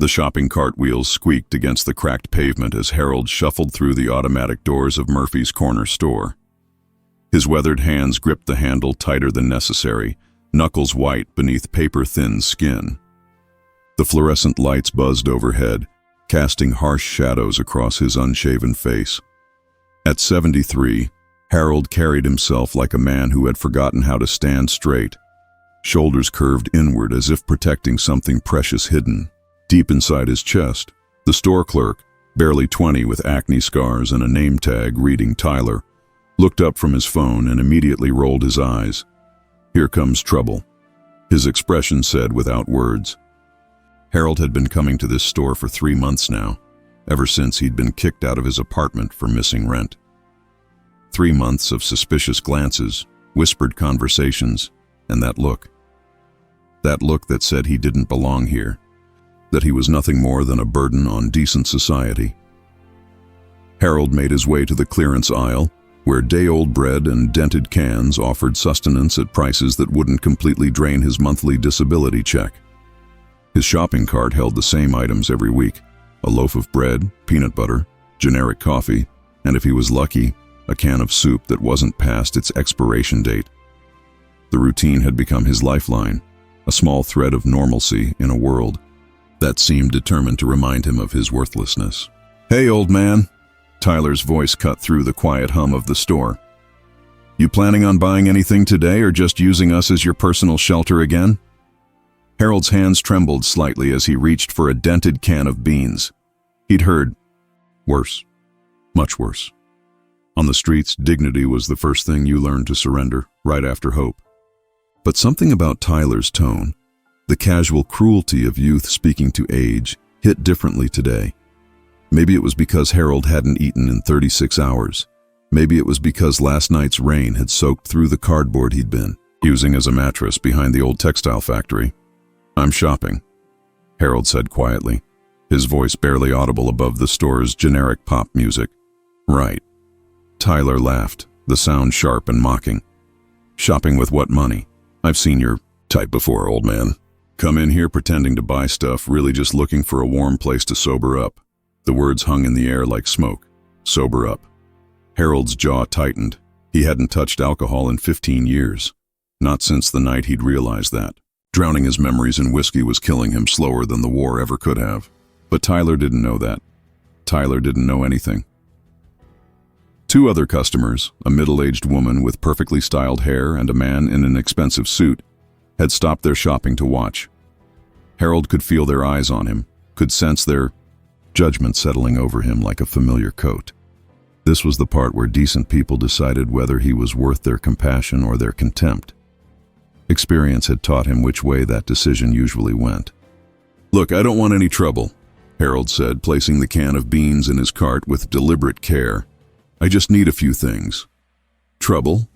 The shopping cart wheels squeaked against the cracked pavement as Harold shuffled through the automatic doors of Murphy's corner store. His weathered hands gripped the handle tighter than necessary, knuckles white beneath paper-thin skin. The fluorescent lights buzzed overhead, casting harsh shadows across his unshaven face. At 73, Harold carried himself like a man who had forgotten how to stand straight, shoulders curved inward as if protecting something precious hidden. Deep inside his chest, the store clerk, barely 20 with acne scars and a name tag reading Tyler, looked up from his phone and immediately rolled his eyes. "Here comes trouble," his expression said without words. Harold had been coming to this store for 3 months now, ever since he'd been kicked out of his apartment for missing rent. 3 months of suspicious glances, whispered conversations, and that look. That look that said he didn't belong here, that he was nothing more than a burden on decent society. Harold made his way to the clearance aisle, where day-old bread and dented cans offered sustenance at prices that wouldn't completely drain his monthly disability check. His shopping cart held the same items every week: a loaf of bread, peanut butter, generic coffee, and if he was lucky, a can of soup that wasn't past its expiration date. The routine had become his lifeline, a small thread of normalcy in a world that seemed determined to remind him of his worthlessness. "Hey, old man," Tyler's voice cut through the quiet hum of the store. "You planning on buying anything today or just using us as your personal shelter again?" Harold's hands trembled slightly as he reached for a dented can of beans. He'd heard, worse, much worse. On the streets, dignity was the first thing you learned to surrender, right after hope. But something about Tyler's tone, the casual cruelty of youth speaking to age, hit differently today. Maybe it was because Harold hadn't eaten in 36 hours. Maybe it was because last night's rain had soaked through the cardboard he'd been using as a mattress behind the old textile factory. "I'm shopping," Harold said quietly, his voice barely audible above the store's generic pop music. "Right." Tyler laughed, the sound sharp and mocking. "Shopping with what money? I've seen your type before, old man. Come in here pretending to buy stuff, really just looking for a warm place to sober up." The words hung in the air like smoke. Sober up. Harold's jaw tightened. He hadn't touched alcohol in 15 years. Not since the night he'd realized that. Drowning his memories in whiskey was killing him slower than the war ever could have. But Tyler didn't know that. Tyler didn't know anything. 2 other customers, a middle-aged woman with perfectly styled hair and a man in an expensive suit, had stopped their shopping to watch. Harold could feel their eyes on him, could sense their judgment settling over him like a familiar coat. This was the part where decent people decided whether he was worth their compassion or their contempt. Experience had taught him which way that decision usually went. "Look, I don't want any trouble," Harold said, placing the can of beans in his cart with deliberate care. "I just need a few things." "Trouble?"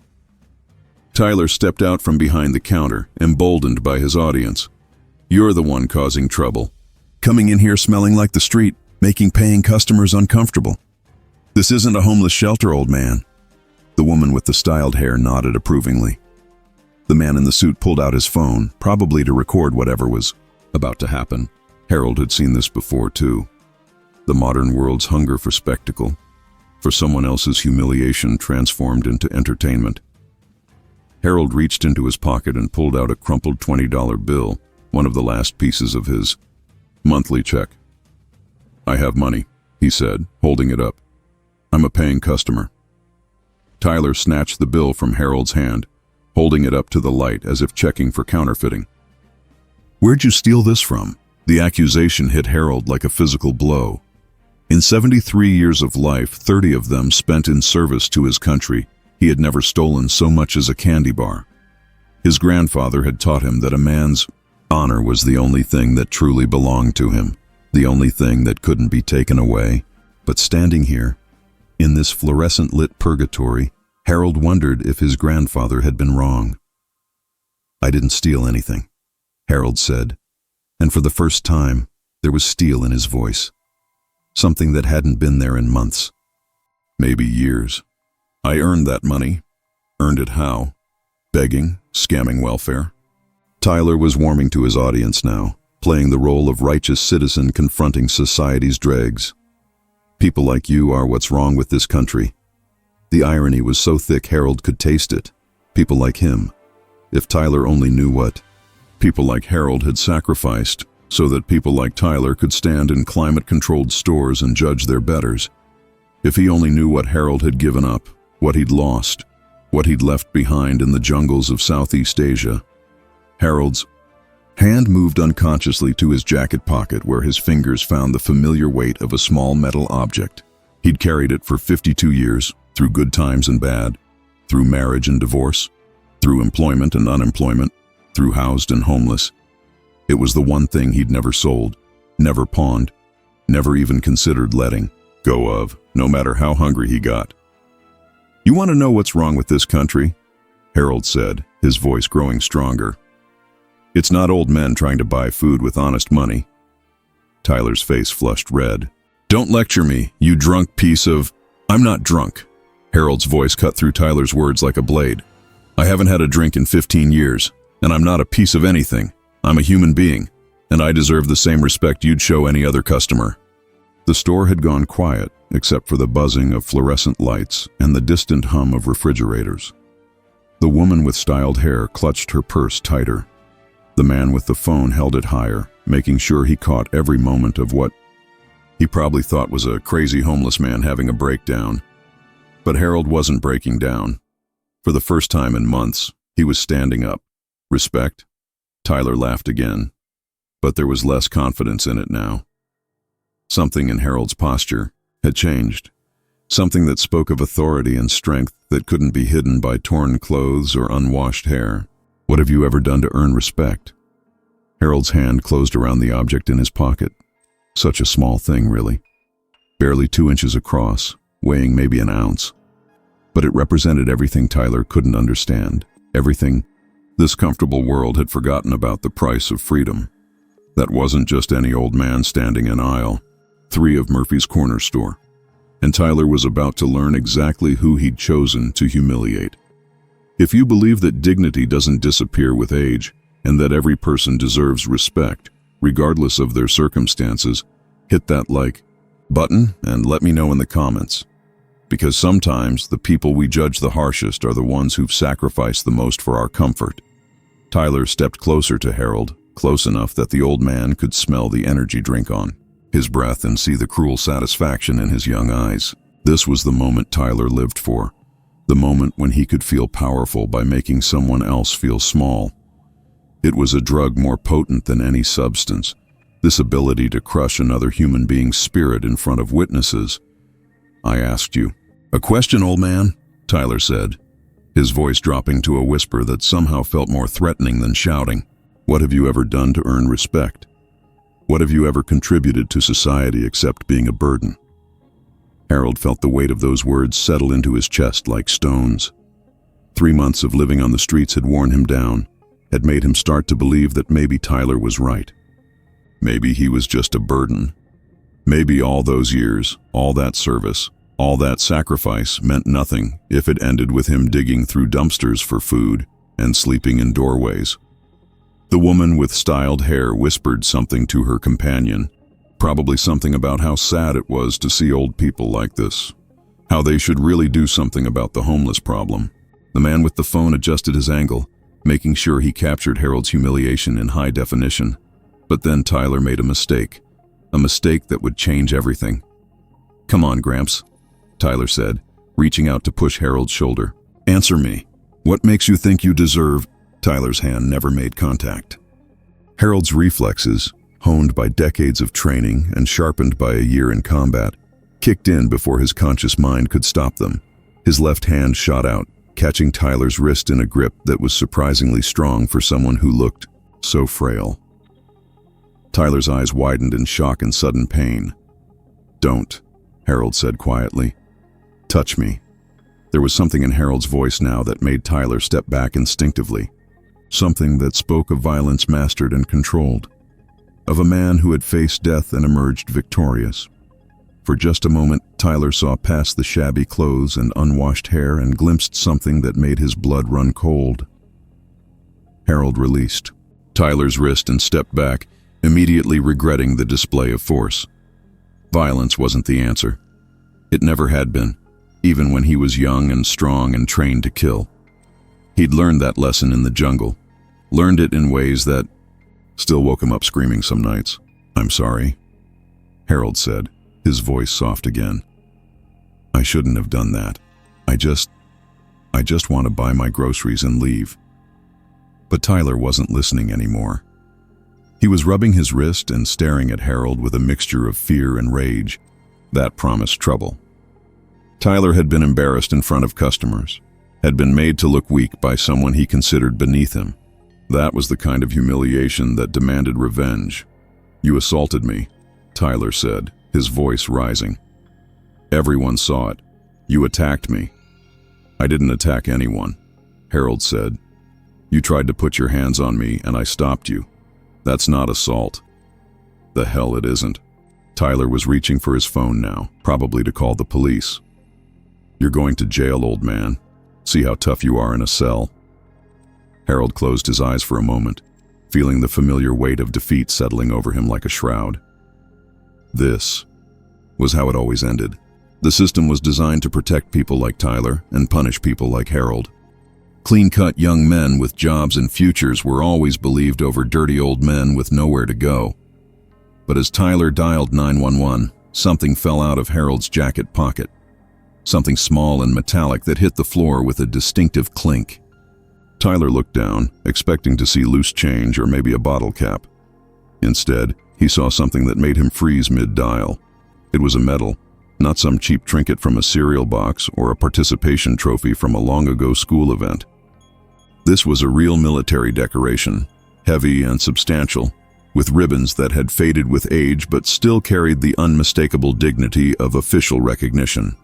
Tyler stepped out from behind the counter, emboldened by his audience. "You're the one causing trouble. Coming in here smelling like the street, making paying customers uncomfortable. This isn't a homeless shelter, old man." The woman with the styled hair nodded approvingly. The man in the suit pulled out his phone, probably to record whatever was about to happen. Harold had seen this before, too. The modern world's hunger for spectacle, for someone else's humiliation transformed into entertainment. Harold reached into his pocket and pulled out a crumpled $20 bill, one of the last pieces of his monthly check. "I have money," he said, holding it up. "I'm a paying customer." Tyler snatched the bill from Harold's hand, holding it up to the light as if checking for counterfeiting. "Where'd you steal this from?" The accusation hit Harold like a physical blow. In 73 years of life, 30 of them spent in service to his country, he had never stolen so much as a candy bar. His grandfather had taught him that a man's honor was the only thing that truly belonged to him, the only thing that couldn't be taken away. But standing here, in this fluorescent-lit purgatory, Harold wondered if his grandfather had been wrong. "I didn't steal anything," Harold said, and for the first time, there was steel in his voice. Something that hadn't been there in months, maybe years. "I earned that money." "Earned it how?" "Begging, scamming welfare." Tyler was warming to his audience now, playing the role of righteous citizen confronting society's dregs. People like you are what's wrong with this country. The irony was so thick Harold could taste it. People like him. If Tyler only knew what people like Harold had sacrificed so that people like Tyler could stand in climate-controlled stores and judge their betters. If he only knew what Harold had given up, what he'd lost, what he'd left behind in the jungles of Southeast Asia. Harold's hand moved unconsciously to his jacket pocket where his fingers found the familiar weight of a small metal object. He'd carried it for 52 years, through good times and bad, through marriage and divorce, through employment and unemployment, through housed and homeless. It was the one thing he'd never sold, never pawned, never even considered letting go of, no matter how hungry he got. "You want to know what's wrong with this country?" Harold said, his voice growing stronger. "It's not old men trying to buy food with honest money." Tyler's face flushed red. "Don't lecture me, you drunk piece of—" "I'm not drunk." Harold's voice cut through Tyler's words like a blade. "I haven't had a drink in 15 years, and I'm not a piece of anything. I'm a human being, and I deserve the same respect you'd show any other customer." The store had gone quiet, except for the buzzing of fluorescent lights and the distant hum of refrigerators. The woman with styled hair clutched her purse tighter. The man with the phone held it higher, making sure he caught every moment of what he probably thought was a crazy homeless man having a breakdown. But Harold wasn't breaking down. For the first time in months, he was standing up. Respect? Tyler laughed again, but there was less confidence in it now. Something in Harold's posture had changed. Something that spoke of authority and strength that couldn't be hidden by torn clothes or unwashed hair. "What have you ever done to earn respect?" Harold's hand closed around the object in his pocket. Such a small thing, really. Barely 2 inches across, weighing maybe an ounce. But it represented everything Tyler couldn't understand. Everything this comfortable world had forgotten about the price of freedom. That wasn't just any old man standing in aisle 3 of Murphy's Corner store. And Tyler was about to learn exactly who he'd chosen to humiliate. If you believe that dignity doesn't disappear with age, and that every person deserves respect, regardless of their circumstances, hit that like button and let me know in the comments. Because sometimes the people we judge the harshest are the ones who've sacrificed the most for our comfort. Tyler stepped closer to Harold, close enough that the old man could smell the energy drink on his breath and see the cruel satisfaction in his young eyes. This was the moment Tyler lived for. The moment when he could feel powerful by making someone else feel small. It was a drug more potent than any substance. This ability to crush another human being's spirit in front of witnesses. "I asked you a question, old man," Tyler said, his voice dropping to a whisper that somehow felt more threatening than shouting. "What have you ever done to earn respect? What have you ever contributed to society except being a burden?" Harold felt the weight of those words settle into his chest like stones. 3 months of living on the streets had worn him down, had made him start to believe that maybe Tyler was right. Maybe he was just a burden. Maybe all those years, all that service, all that sacrifice meant nothing if it ended with him digging through dumpsters for food and sleeping in doorways. The woman with styled hair whispered something to her companion, probably something about how sad it was to see old people like this, how they should really do something about the homeless problem. The man with the phone adjusted his angle, making sure he captured Harold's humiliation in high definition. But then Tyler made a mistake that would change everything. "Come on, Gramps," Tyler said, reaching out to push Harold's shoulder. "Answer me. What makes you think you deserve—" Tyler's hand never made contact. Harold's reflexes, honed by decades of training and sharpened by a year in combat, kicked in before his conscious mind could stop them. His left hand shot out, catching Tyler's wrist in a grip that was surprisingly strong for someone who looked so frail. Tyler's eyes widened in shock and sudden pain. "Don't," Harold said quietly. "Touch me." There was something in Harold's voice now that made Tyler step back instinctively. Something that spoke of violence mastered and controlled. Of a man who had faced death and emerged victorious. For just a moment, Tyler saw past the shabby clothes and unwashed hair and glimpsed something that made his blood run cold. Harold released Tyler's wrist and stepped back, immediately regretting the display of force. Violence wasn't the answer. It never had been, even when he was young and strong and trained to kill. He'd learned that lesson in the jungle, learned it in ways that still woke him up screaming some nights. "I'm sorry," Harold said, his voice soft again. "I shouldn't have done that. I just want to buy my groceries and leave." But Tyler wasn't listening anymore. He was rubbing his wrist and staring at Harold with a mixture of fear and rage. That promised trouble. Tyler had been embarrassed in front of customers, had been made to look weak by someone he considered beneath him. That was the kind of humiliation that demanded revenge. "You assaulted me," Tyler said, his voice rising. "Everyone saw it. You attacked me." "I didn't attack anyone," Harold said. "You tried to put your hands on me and I stopped you. That's not assault." "The hell it isn't." Tyler was reaching for his phone now, probably to call the police. "You're going to jail, old man. See how tough you are in a cell." Harold closed his eyes for a moment, feeling the familiar weight of defeat settling over him like a shroud. This was how it always ended. The system was designed to protect people like Tyler and punish people like Harold. Clean-cut young men with jobs and futures were always believed over dirty old men with nowhere to go. But as Tyler dialed 911, something fell out of Harold's jacket pocket. Something small and metallic that hit the floor with a distinctive clink. Tyler looked down, expecting to see loose change or maybe a bottle cap. Instead, he saw something that made him freeze mid-dial. It was a medal, not some cheap trinket from a cereal box or a participation trophy from a long-ago school event. This was a real military decoration, heavy and substantial, with ribbons that had faded with age but still carried the unmistakable dignity of official recognition.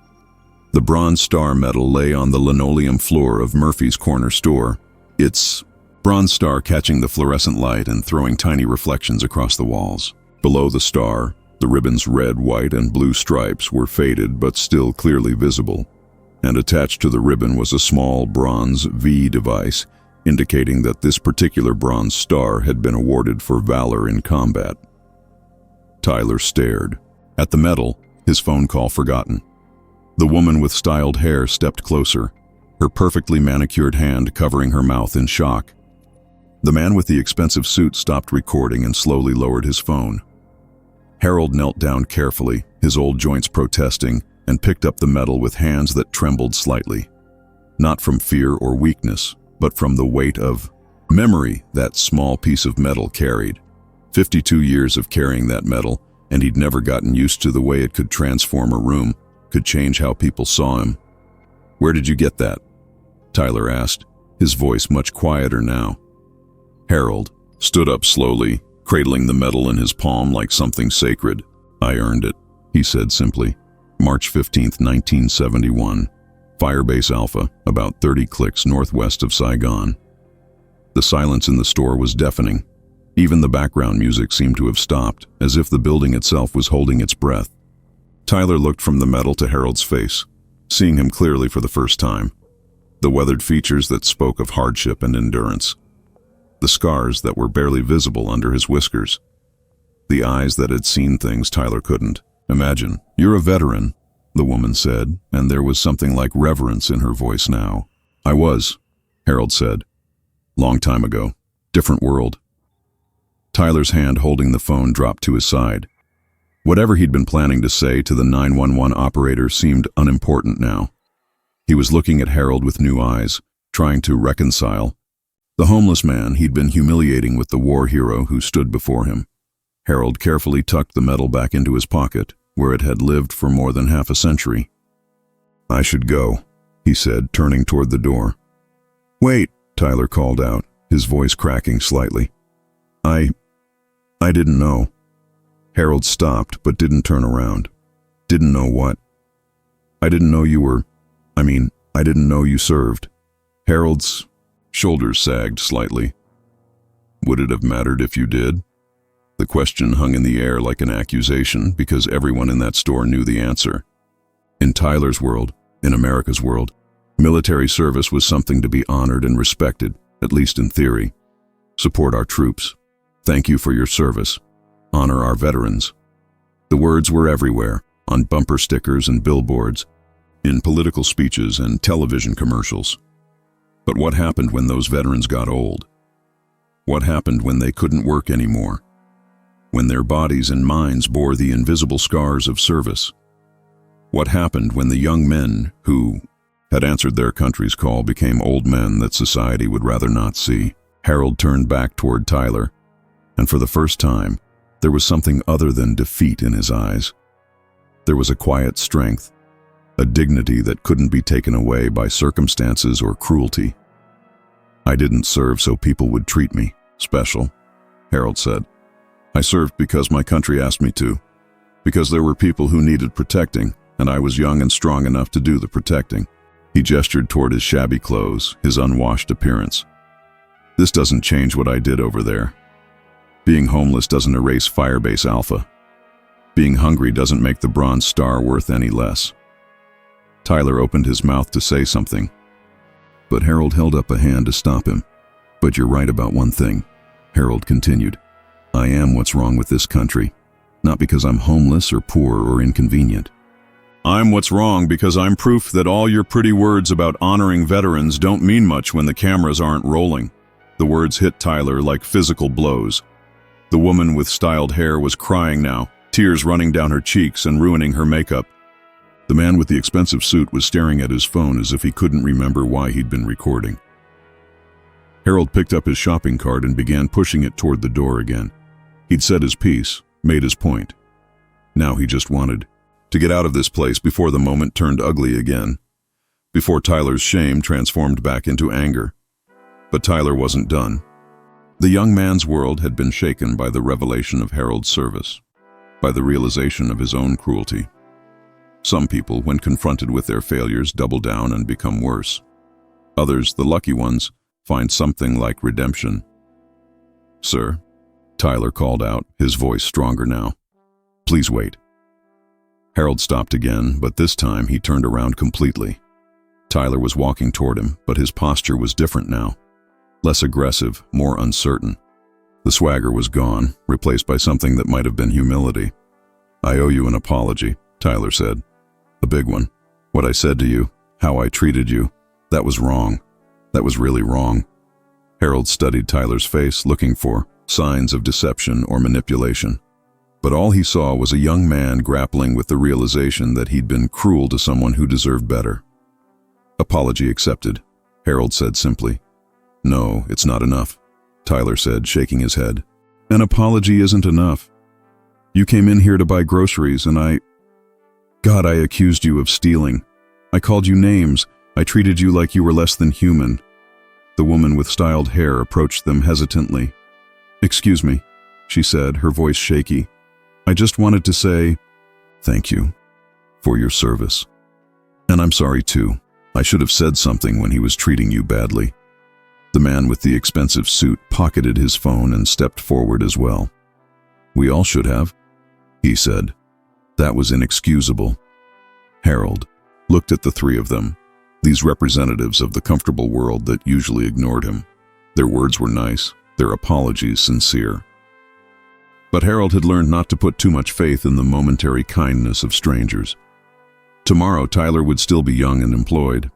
The Bronze Star medal lay on the linoleum floor of Murphy's corner store, its bronze star catching the fluorescent light and throwing tiny reflections across the walls. Below the star, the ribbon's red, white, and blue stripes were faded but still clearly visible, and attached to the ribbon was a small bronze V device, indicating that this particular bronze star had been awarded for valor in combat. Tyler stared. At the medal, his phone call forgotten. The woman with styled hair stepped closer, her perfectly manicured hand covering her mouth in shock. The man with the expensive suit stopped recording and slowly lowered his phone. Harold knelt down carefully, his old joints protesting, and picked up the medal with hands that trembled slightly. Not from fear or weakness, but from the weight of memory that small piece of metal carried. 52 years of carrying that medal, and he'd never gotten used to the way it could transform a room, could change how people saw him. "Where did you get that?" Tyler asked, his voice much quieter now. Harold stood up slowly, cradling the medal in his palm like something sacred. "I earned it," he said simply. "March 15th, 1971. Firebase Alpha, about 30 clicks northwest of Saigon." The silence in the store was deafening. Even the background music seemed to have stopped, as if the building itself was holding its breath. Tyler looked from the medal to Harold's face, seeing him clearly for the first time. The weathered features that spoke of hardship and endurance. The scars that were barely visible under his whiskers. The eyes that had seen things Tyler couldn't imagine. "You're a veteran," the woman said, and there was something like reverence in her voice now. "I was," Harold said. "Long time ago. Different world." Tyler's hand holding the phone dropped to his side. Whatever he'd been planning to say to the 911 operator seemed unimportant now. He was looking at Harold with new eyes, trying to reconcile. The homeless man he'd been humiliating with the war hero who stood before him. Harold carefully tucked the medal back into his pocket, where it had lived for more than half a century. "I should go," he said, turning toward the door. "Wait," Tyler called out, his voice cracking slightly. I didn't know." Harold stopped but didn't turn around. "Didn't know what?" "I didn't know you were... I didn't know you served." Harold's shoulders sagged slightly. "Would it have mattered if you did?" The question hung in the air like an accusation because everyone in that store knew the answer. In Tyler's world, in America's world, military service was something to be honored and respected, at least in theory. "Support our troops. Thank you for your service," Honor our veterans. The words were everywhere, on bumper stickers and billboards, in political speeches and television commercials. But what happened when those veterans got old? What happened when they couldn't work anymore? When their bodies and minds bore the invisible scars of service? What happened when the young men who had answered their country's call became old men that society would rather not see? Harold turned back toward Tyler, and for the first time, there was something other than defeat in his eyes. There was a quiet strength, a dignity that couldn't be taken away by circumstances or cruelty. I didn't serve so people would treat me special, Harold said. I served because my country asked me to, because there were people who needed protecting, and I was young and strong enough to do the protecting. He gestured toward his shabby clothes, his unwashed appearance. This doesn't change what I did over there. Being homeless doesn't erase Firebase Alpha. Being hungry doesn't make the Bronze Star worth any less. Tyler opened his mouth to say something, but Harold held up a hand to stop him. But you're right about one thing, Harold continued. I am what's wrong with this country, not because I'm homeless or poor or inconvenient. I'm what's wrong because I'm proof that all your pretty words about honoring veterans don't mean much when the cameras aren't rolling. The words hit Tyler like physical blows. The woman with styled hair was crying now, tears running down her cheeks and ruining her makeup. The man with the expensive suit was staring at his phone as if he couldn't remember why he'd been recording. Harold picked up his shopping cart and began pushing it toward the door again. He'd said his piece, made his point. Now he just wanted to get out of this place before the moment turned ugly again, before Tyler's shame transformed back into anger. But Tyler wasn't done. The young man's world had been shaken by the revelation of Harold's service, by the realization of his own cruelty. Some people, when confronted with their failures, double down and become worse. Others, the lucky ones, find something like redemption. Sir, Tyler called out, his voice stronger now. Please wait. Harold stopped again, but this time he turned around completely. Tyler was walking toward him, but his posture was different now. Less aggressive, more uncertain. The swagger was gone, replaced by something that might have been humility. I owe you an apology, Tyler said. A big one. What I said to you, how I treated you, that was wrong. That was really wrong. Harold studied Tyler's face, looking for signs of deception or manipulation. But all he saw was a young man grappling with the realization that he'd been cruel to someone who deserved better. Apology accepted, Harold said simply. No, it's not enough, Tyler said, shaking his head. An apology isn't enough. You came in here to buy groceries and I accused you of stealing. I called you names. I treated you like you were less than human. The woman with styled hair approached them hesitantly. Excuse me, she said, her voice shaky. I just wanted to say thank you for your service. And I'm sorry too. I should have said something when he was treating you badly. The man with the expensive suit pocketed his phone and stepped forward as well. We all should have, he said. That was inexcusable. Harold looked at the three of them, these representatives of the comfortable world that usually ignored him. Their words were nice, their apologies sincere. But Harold had learned not to put too much faith in the momentary kindness of strangers. Tomorrow, Tyler would still be young and employed.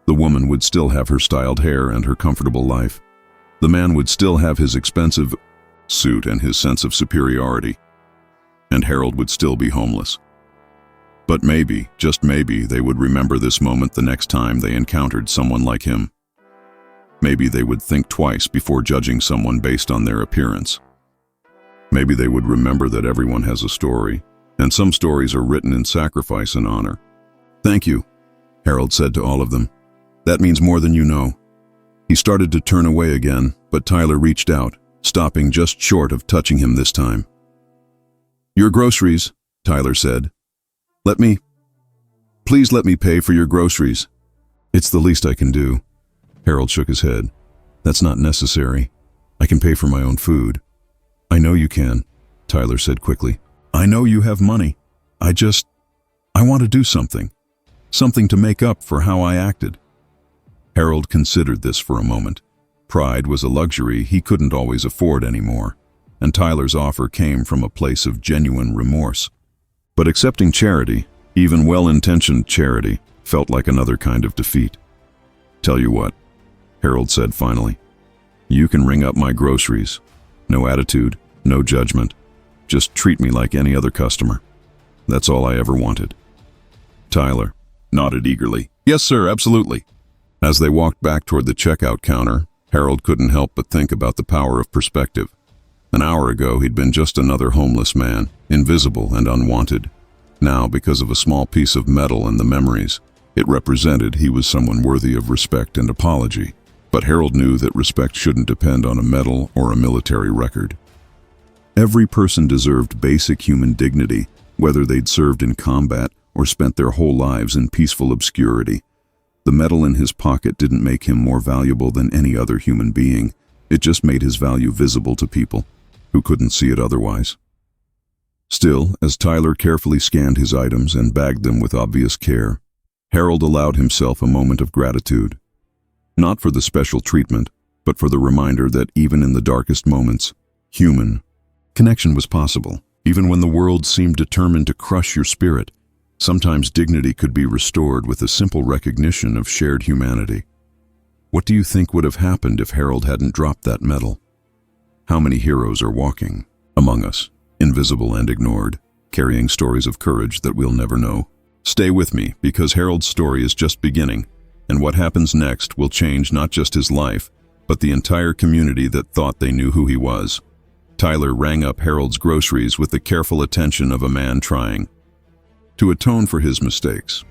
The woman would still have her styled hair and her comfortable life. The man would still have his expensive suit and his sense of superiority. And Harold would still be homeless. But maybe, just maybe, they would remember this moment the next time they encountered someone like him. Maybe they would think twice before judging someone based on their appearance. Maybe they would remember that everyone has a story, and some stories are written in sacrifice and honor. Thank you, Harold said to all of them. That means more than you know. He started to turn away again, but Tyler reached out, stopping just short of touching him this time. Your groceries, Tyler said. Please let me pay for your groceries. It's the least I can do. Harold shook his head. That's not necessary. I can pay for my own food. I know you can, Tyler said quickly. I know you have money. I want to do something. Something to make up for how I acted. Harold considered this for a moment. Pride was a luxury he couldn't always afford anymore. and Tyler's offer came from a place of genuine remorse. But accepting charity, even well-intentioned charity, felt like another kind of defeat. "Tell you what," Harold said finally. "You can ring up my groceries. No attitude, no judgment. Just treat me like any other customer. That's all I ever wanted." Tyler nodded eagerly. "Yes, sir, absolutely." As they walked back toward the checkout counter, Harold couldn't help but think about the power of perspective. An hour ago, he'd been just another homeless man, invisible and unwanted. Now, because of a small piece of metal and the memories, it represented he was someone worthy of respect and apology. But Harold knew that respect shouldn't depend on a medal or a military record. Every person deserved basic human dignity, whether they'd served in combat or spent their whole lives in peaceful obscurity. The medal in his pocket didn't make him more valuable than any other human being. It just made his value visible to people who couldn't see it otherwise. Still, as Tyler carefully scanned his items and bagged them with obvious care, Harold allowed himself a moment of gratitude. Not for the special treatment, but for the reminder that even in the darkest moments, human connection was possible. Even when the world seemed determined to crush your spirit, sometimes dignity could be restored with a simple recognition of shared humanity. What do you think would have happened if Harold hadn't dropped that medal? How many heroes are walking among us, invisible and ignored, carrying stories of courage that we'll never know? Stay with me, because Harold's story is just beginning, and what happens next will change not just his life, but the entire community that thought they knew who he was. Tyler rang up Harold's groceries with the careful attention of a man trying to atone for his mistakes.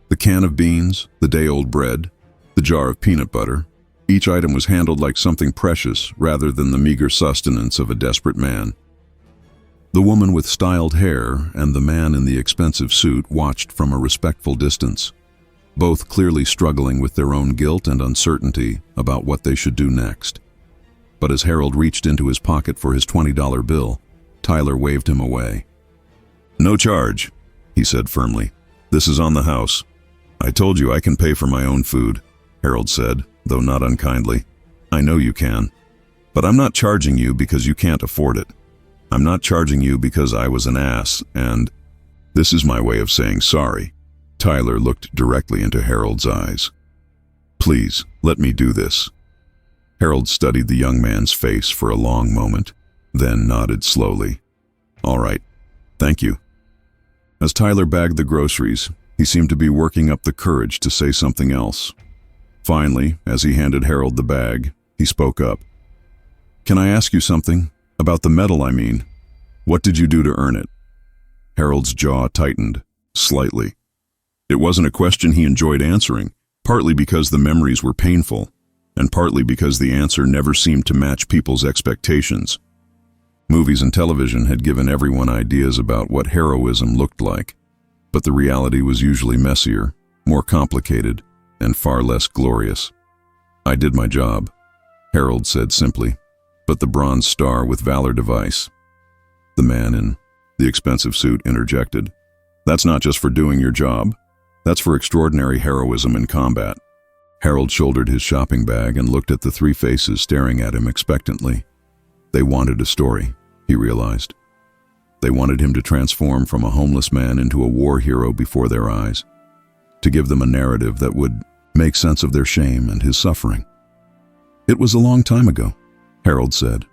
The can of beans, the day-old bread, the jar of peanut butter, each item was handled like something precious rather than the meager sustenance of a desperate man. The woman with styled hair and the man in the expensive suit watched from a respectful distance, both clearly struggling with their own guilt and uncertainty about what they should do next. But as Harold reached into his pocket for his $20 bill, Tyler waved him away. "No charge," he said firmly. "This is on the house." "I told you I can pay for my own food," Harold said, though not unkindly. "I know you can. But I'm not charging you because you can't afford it. I'm not charging you because I was an ass, and this is my way of saying sorry." Tyler looked directly into Harold's eyes. "Please, let me do this." Harold studied the young man's face for a long moment, then nodded slowly. "All right, thank you." As Tyler bagged the groceries, he seemed to be working up the courage to say something else. Finally, as he handed Harold the bag, he spoke up. "Can I ask you something? About the medal, I mean. What did you do to earn it?" Harold's jaw tightened, slightly. It wasn't a question he enjoyed answering, partly because the memories were painful, and partly because the answer never seemed to match people's expectations. Movies and television had given everyone ideas about what heroism looked like, but the reality was usually messier, more complicated, and far less glorious. "I did my job," Harold said simply, "but the bronze star with Valor device." The man in the expensive suit interjected. "That's not just for doing your job. That's for extraordinary heroism in combat." Harold shouldered his shopping bag and looked at the three faces staring at him expectantly. They wanted a story, he realized. They wanted him to transform from a homeless man into a war hero before their eyes, to give them a narrative that would make sense of their shame and his suffering. "It was a long time ago," Harold said.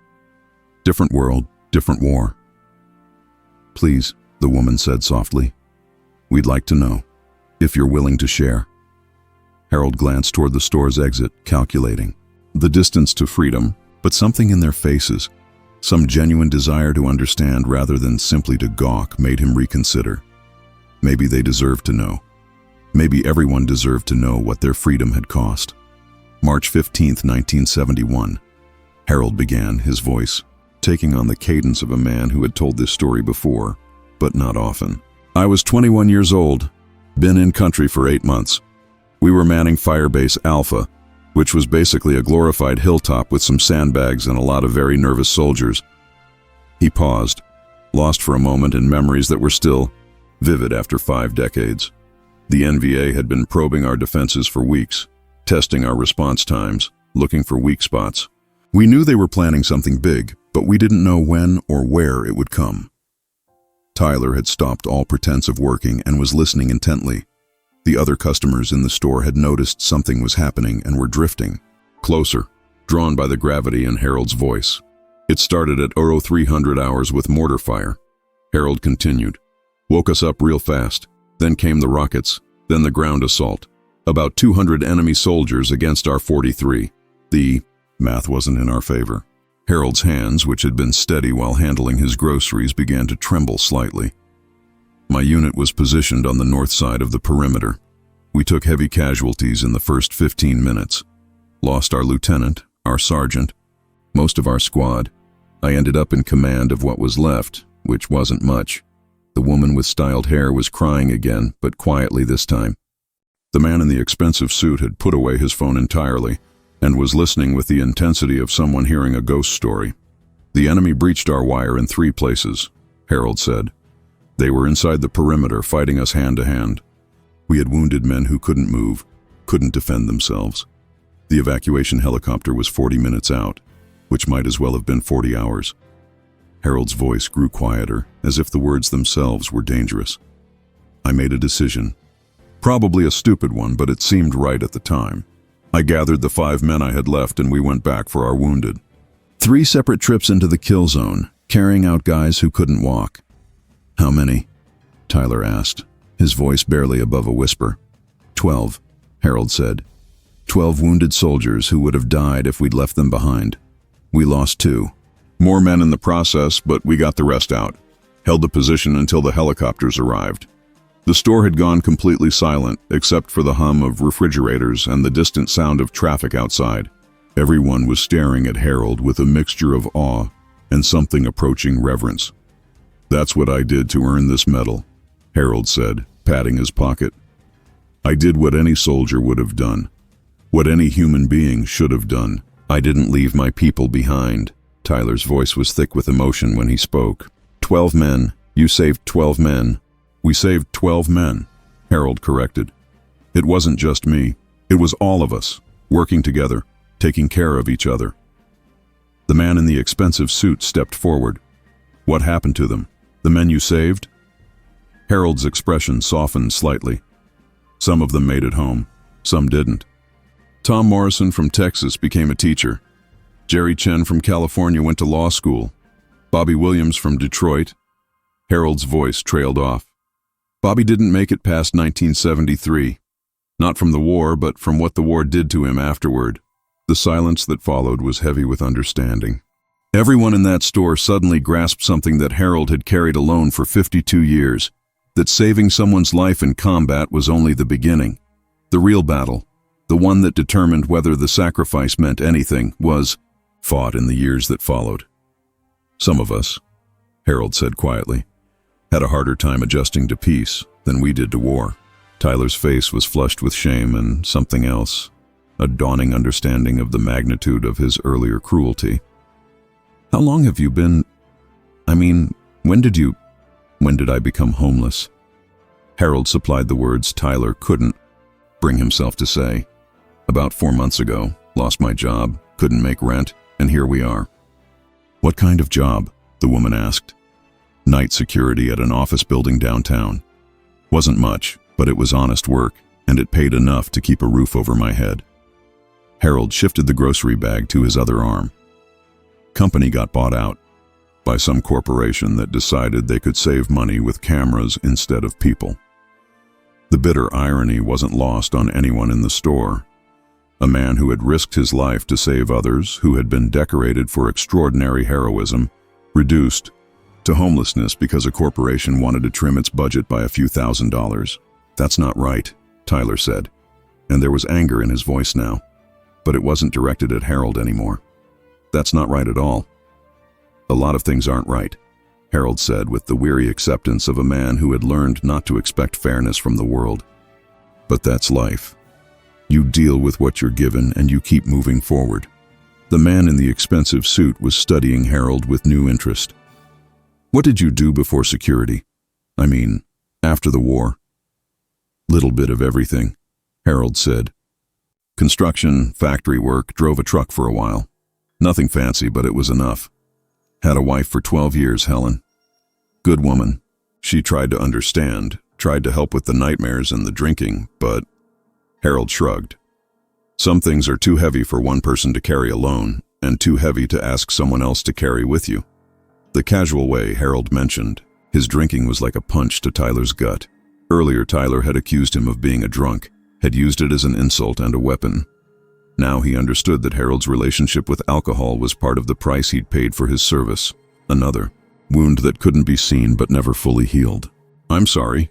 "Different world, different war." "Please," the woman said softly, "we'd like to know, if you're willing to share." Harold glanced toward the store's exit, calculating the distance to freedom, but something in their faces, some genuine desire to understand rather than simply to gawk, made him reconsider. Maybe they deserved to know. Maybe everyone deserved to know what their freedom had cost. March 15th, 1971. Harold began, his voice taking on the cadence of a man who had told this story before, but not often. "I was 21 years old, been in country for 8 months. We were manning Firebase Alpha, which was basically a glorified hilltop with some sandbags and a lot of very nervous soldiers." He paused, lost for a moment in memories that were still vivid after 5 decades. The NVA had been probing our defenses for weeks, testing our response times, looking for weak spots. We knew they were planning something big, but we didn't know when or where it would come. Tyler had stopped all pretense of working and was listening intently. The other customers in the store had noticed something was happening and were drifting closer, drawn by the gravity in Harold's voice. It started at 0300 hours with mortar fire. Harold continued. Woke us up real fast. Then came the rockets, then the ground assault. About 200 enemy soldiers against our 43. The math wasn't in our favor. Harold's hands, which had been steady while handling his groceries, began to tremble slightly. My unit was positioned on the north side of the perimeter. We took heavy casualties in the first 15 minutes. Lost our lieutenant, our sergeant, most of our squad. I ended up in command of what was left, which wasn't much. The woman with styled hair was crying again, but quietly this time. The man in the expensive suit had put away his phone entirely and was listening with the intensity of someone hearing a ghost story. The enemy breached our wire in 3 places, Harold said. They were inside the perimeter, fighting us hand to hand. We had wounded men who couldn't move, couldn't defend themselves. The evacuation helicopter was 40 minutes out, which might as well have been 40 hours. Harold's voice grew quieter, as if the words themselves were dangerous. I made a decision. Probably a stupid one, but it seemed right at the time. I gathered the 5 men I had left and we went back for our wounded. 3 separate trips into the kill zone, carrying out guys who couldn't walk. How many? Tyler asked, his voice barely above a whisper. 12, Harold said. 12 wounded soldiers who would have died if we'd left them behind. We lost 2. More men in the process, but we got the rest out. Held the position until the helicopters arrived. The store had gone completely silent, except for the hum of refrigerators and the distant sound of traffic outside. Everyone was staring at Harold with a mixture of awe and something approaching reverence. That's what I did to earn this medal, Harold said, patting his pocket. I did what any soldier would have done, what any human being should have done. I didn't leave my people behind. Tyler's voice was thick with emotion when he spoke. 12 men. You saved 12 men. We saved 12 men, Harold corrected. It wasn't just me. It was all of us, working together, taking care of each other. The man in the expensive suit stepped forward. What happened to them? The men you saved? Harold's expression softened slightly. Some of them made it home. Some didn't. Tom Morrison from Texas became a teacher. Jerry Chen from California went to law school. Bobby Williams from Detroit. Harold's voice trailed off. Bobby didn't make it past 1973. Not from the war, but from what the war did to him afterward. The silence that followed was heavy with understanding. Everyone in that store suddenly grasped something that Harold had carried alone for 52 years, that saving someone's life in combat was only the beginning. The real battle, the one that determined whether the sacrifice meant anything, was fought in the years that followed. Some of us, Harold said quietly, had a harder time adjusting to peace than we did to war. Tyler's face was flushed with shame and something else, a dawning understanding of the magnitude of his earlier cruelty. How long have you been... when did I become homeless? Harold supplied the words Tyler couldn't bring himself to say. About 4 months ago, lost my job, couldn't make rent, and here we are. What kind of job? The woman asked. Night security at an office building downtown. Wasn't much, but it was honest work, and it paid enough to keep a roof over my head. Harold shifted the grocery bag to his other arm. Company got bought out by some corporation that decided they could save money with cameras instead of people. The bitter irony wasn't lost on anyone in the store. A man who had risked his life to save others, who had been decorated for extraordinary heroism, reduced to homelessness because a corporation wanted to trim its budget by a few $1,000s. That's not right, Tyler said, and there was anger in his voice now, but it wasn't directed at Harold anymore. That's not right at all. A lot of things aren't right, Harold said with the weary acceptance of a man who had learned not to expect fairness from the world. But that's life. You deal with what you're given and you keep moving forward. The man in the expensive suit was studying Harold with new interest. What did you do before security? After the war? Little bit of everything, Harold said. Construction, factory work, drove a truck for a while. Nothing fancy, but it was enough. Had a wife for 12 years, Helen. Good woman. She tried to understand, tried to help with the nightmares and the drinking, but Harold shrugged. Some things are too heavy for one person to carry alone, and too heavy to ask someone else to carry with you. The casual way Harold mentioned, his drinking was like a punch to Tyler's gut. Earlier, Tyler had accused him of being a drunk, had used it as an insult and a weapon. Now he understood that Harold's relationship with alcohol was part of the price he'd paid for his service. Another wound that couldn't be seen but never fully healed. "I'm sorry,"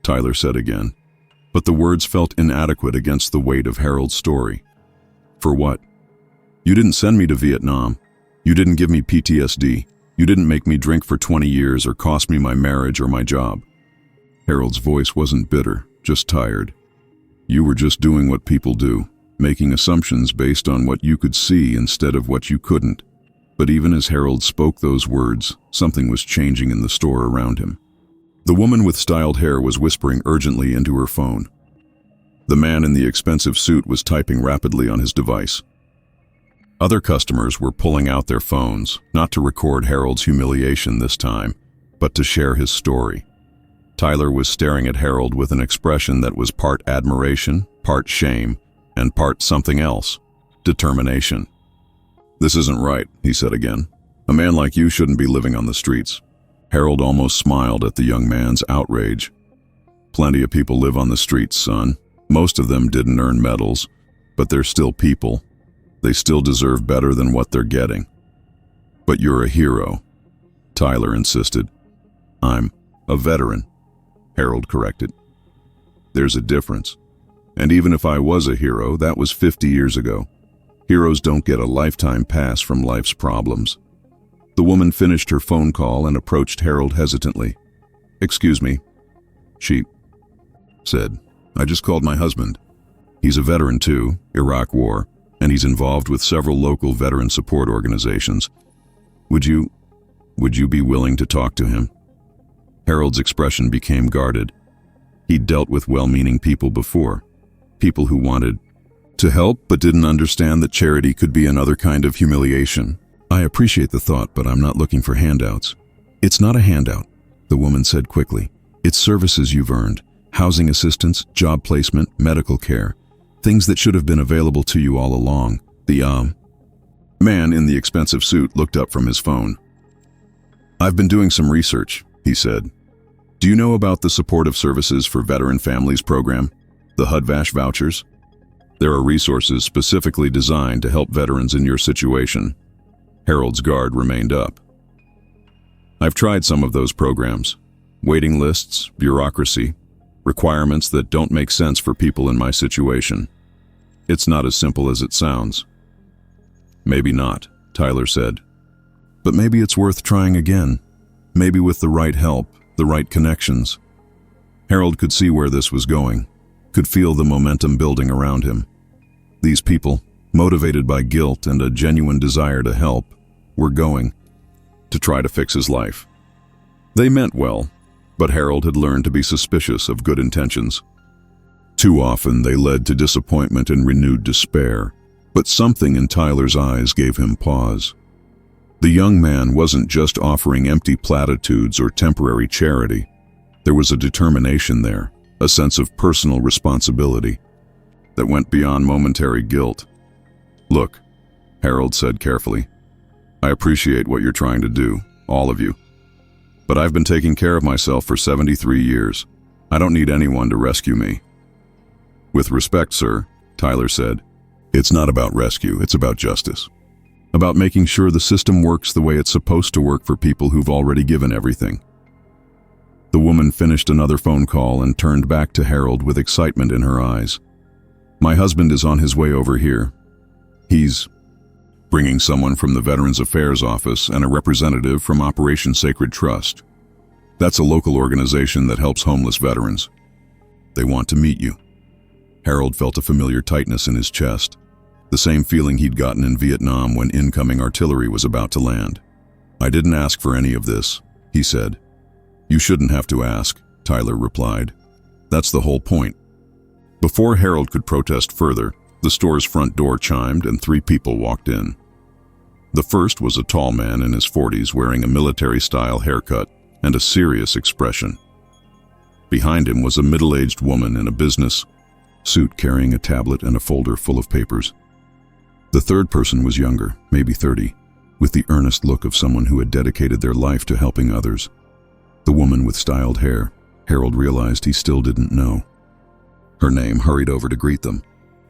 Tyler said again, but the words felt inadequate against the weight of Harold's story. "For what? You didn't send me to Vietnam. You didn't give me PTSD. You didn't make me drink for 20 years or cost me my marriage or my job." Harold's voice wasn't bitter, just tired. "You were just doing what people do, making assumptions based on what you could see instead of what you couldn't." But even as Harold spoke those words, something was changing in the store around him. The woman with styled hair was whispering urgently into her phone. The man in the expensive suit was typing rapidly on his device. Other customers were pulling out their phones, not to record Harold's humiliation this time, but to share his story. Tyler was staring at Harold with an expression that was part admiration, part shame, and part something else, determination. "This isn't right," he said again. "A man like you shouldn't be living on the streets." Harold almost smiled at the young man's outrage. "Plenty of people live on the streets, son. Most of them didn't earn medals, but they're still people. They still deserve better than what they're getting." "But you're a hero," Tyler insisted. "I'm a veteran," Harold corrected. "There's a difference. And even if I was a hero, that was 50 years ago. Heroes don't get a lifetime pass from life's problems." The woman finished her phone call and approached Harold hesitantly. "Excuse me," she said. "I just called my husband. He's a veteran too, Iraq War, and he's involved with several local veteran support organizations. Would you be willing to talk to him?" Harold's expression became guarded. He'd dealt with well-meaning people before, people who wanted to help but didn't understand that charity could be another kind of humiliation. "I appreciate the thought, but I'm not looking for handouts." "It's not a handout," the woman said quickly. "It's services you've earned, housing assistance, job placement, medical care, things that should have been available to you all along." The man in the expensive suit looked up from his phone. "I've been doing some research," he said. "Do you know about the Supportive Services for Veteran Families program, the HUD-VASH vouchers? There are resources specifically designed to help veterans in your situation." Harold's guard remained up. "I've tried some of those programs. Waiting lists, bureaucracy, requirements that don't make sense for people in my situation. It's not as simple as it sounds." "Maybe not," Tyler said. "But maybe it's worth trying again. Maybe with the right help, the right connections." Harold could see where this was going, could feel the momentum building around him. These people, motivated by guilt and a genuine desire to help, were going to try to fix his life. They meant well, but Harold had learned to be suspicious of good intentions. Too often they led to disappointment and renewed despair, but something in Tyler's eyes gave him pause. The young man wasn't just offering empty platitudes or temporary charity. There was a determination there, a sense of personal responsibility that went beyond momentary guilt. "Look," Harold said carefully, "I appreciate what you're trying to do, all of you. But I've been taking care of myself for 73 years. I don't need anyone to rescue me." "With respect, sir," Tyler said, "it's not about rescue, it's about justice. About making sure the system works the way it's supposed to work for people who've already given everything." The woman finished another phone call and turned back to Harold with excitement in her eyes. "My husband is on his way over here. He's bringing someone from the Veterans Affairs Office and a representative from Operation Sacred Trust. That's a local organization that helps homeless veterans. They want to meet you." Harold felt a familiar tightness in his chest, the same feeling he'd gotten in Vietnam when incoming artillery was about to land. "I didn't ask for any of this," he said. "You shouldn't have to ask," Tyler replied. "That's the whole point." Before Harold could protest further, the store's front door chimed and 3 people walked in. The first was a tall man in his 40s wearing a military-style haircut and a serious expression. Behind him was a middle-aged woman in a business suit carrying a tablet and a folder full of papers. The third person was younger, maybe 30, with the earnest look of someone who had dedicated their life to helping others. The woman with styled hair, Harold realized he still didn't know. Her name hurried over to greet them.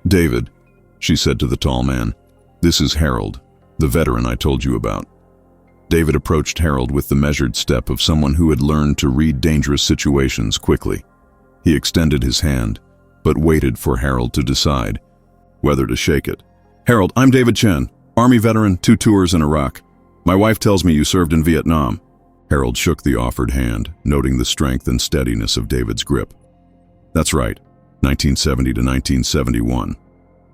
"David," she said to the tall man. "This is Harold, the veteran I told you about." David approached Harold with the measured step of someone who had learned to read dangerous situations quickly. He extended his hand, but waited for Harold to decide whether to shake it. "Harold, I'm David Chen, Army veteran, 2 tours in Iraq. My wife tells me you served in Vietnam." Harold shook the offered hand, noting the strength and steadiness of David's grip. "That's right, 1970 to 1971.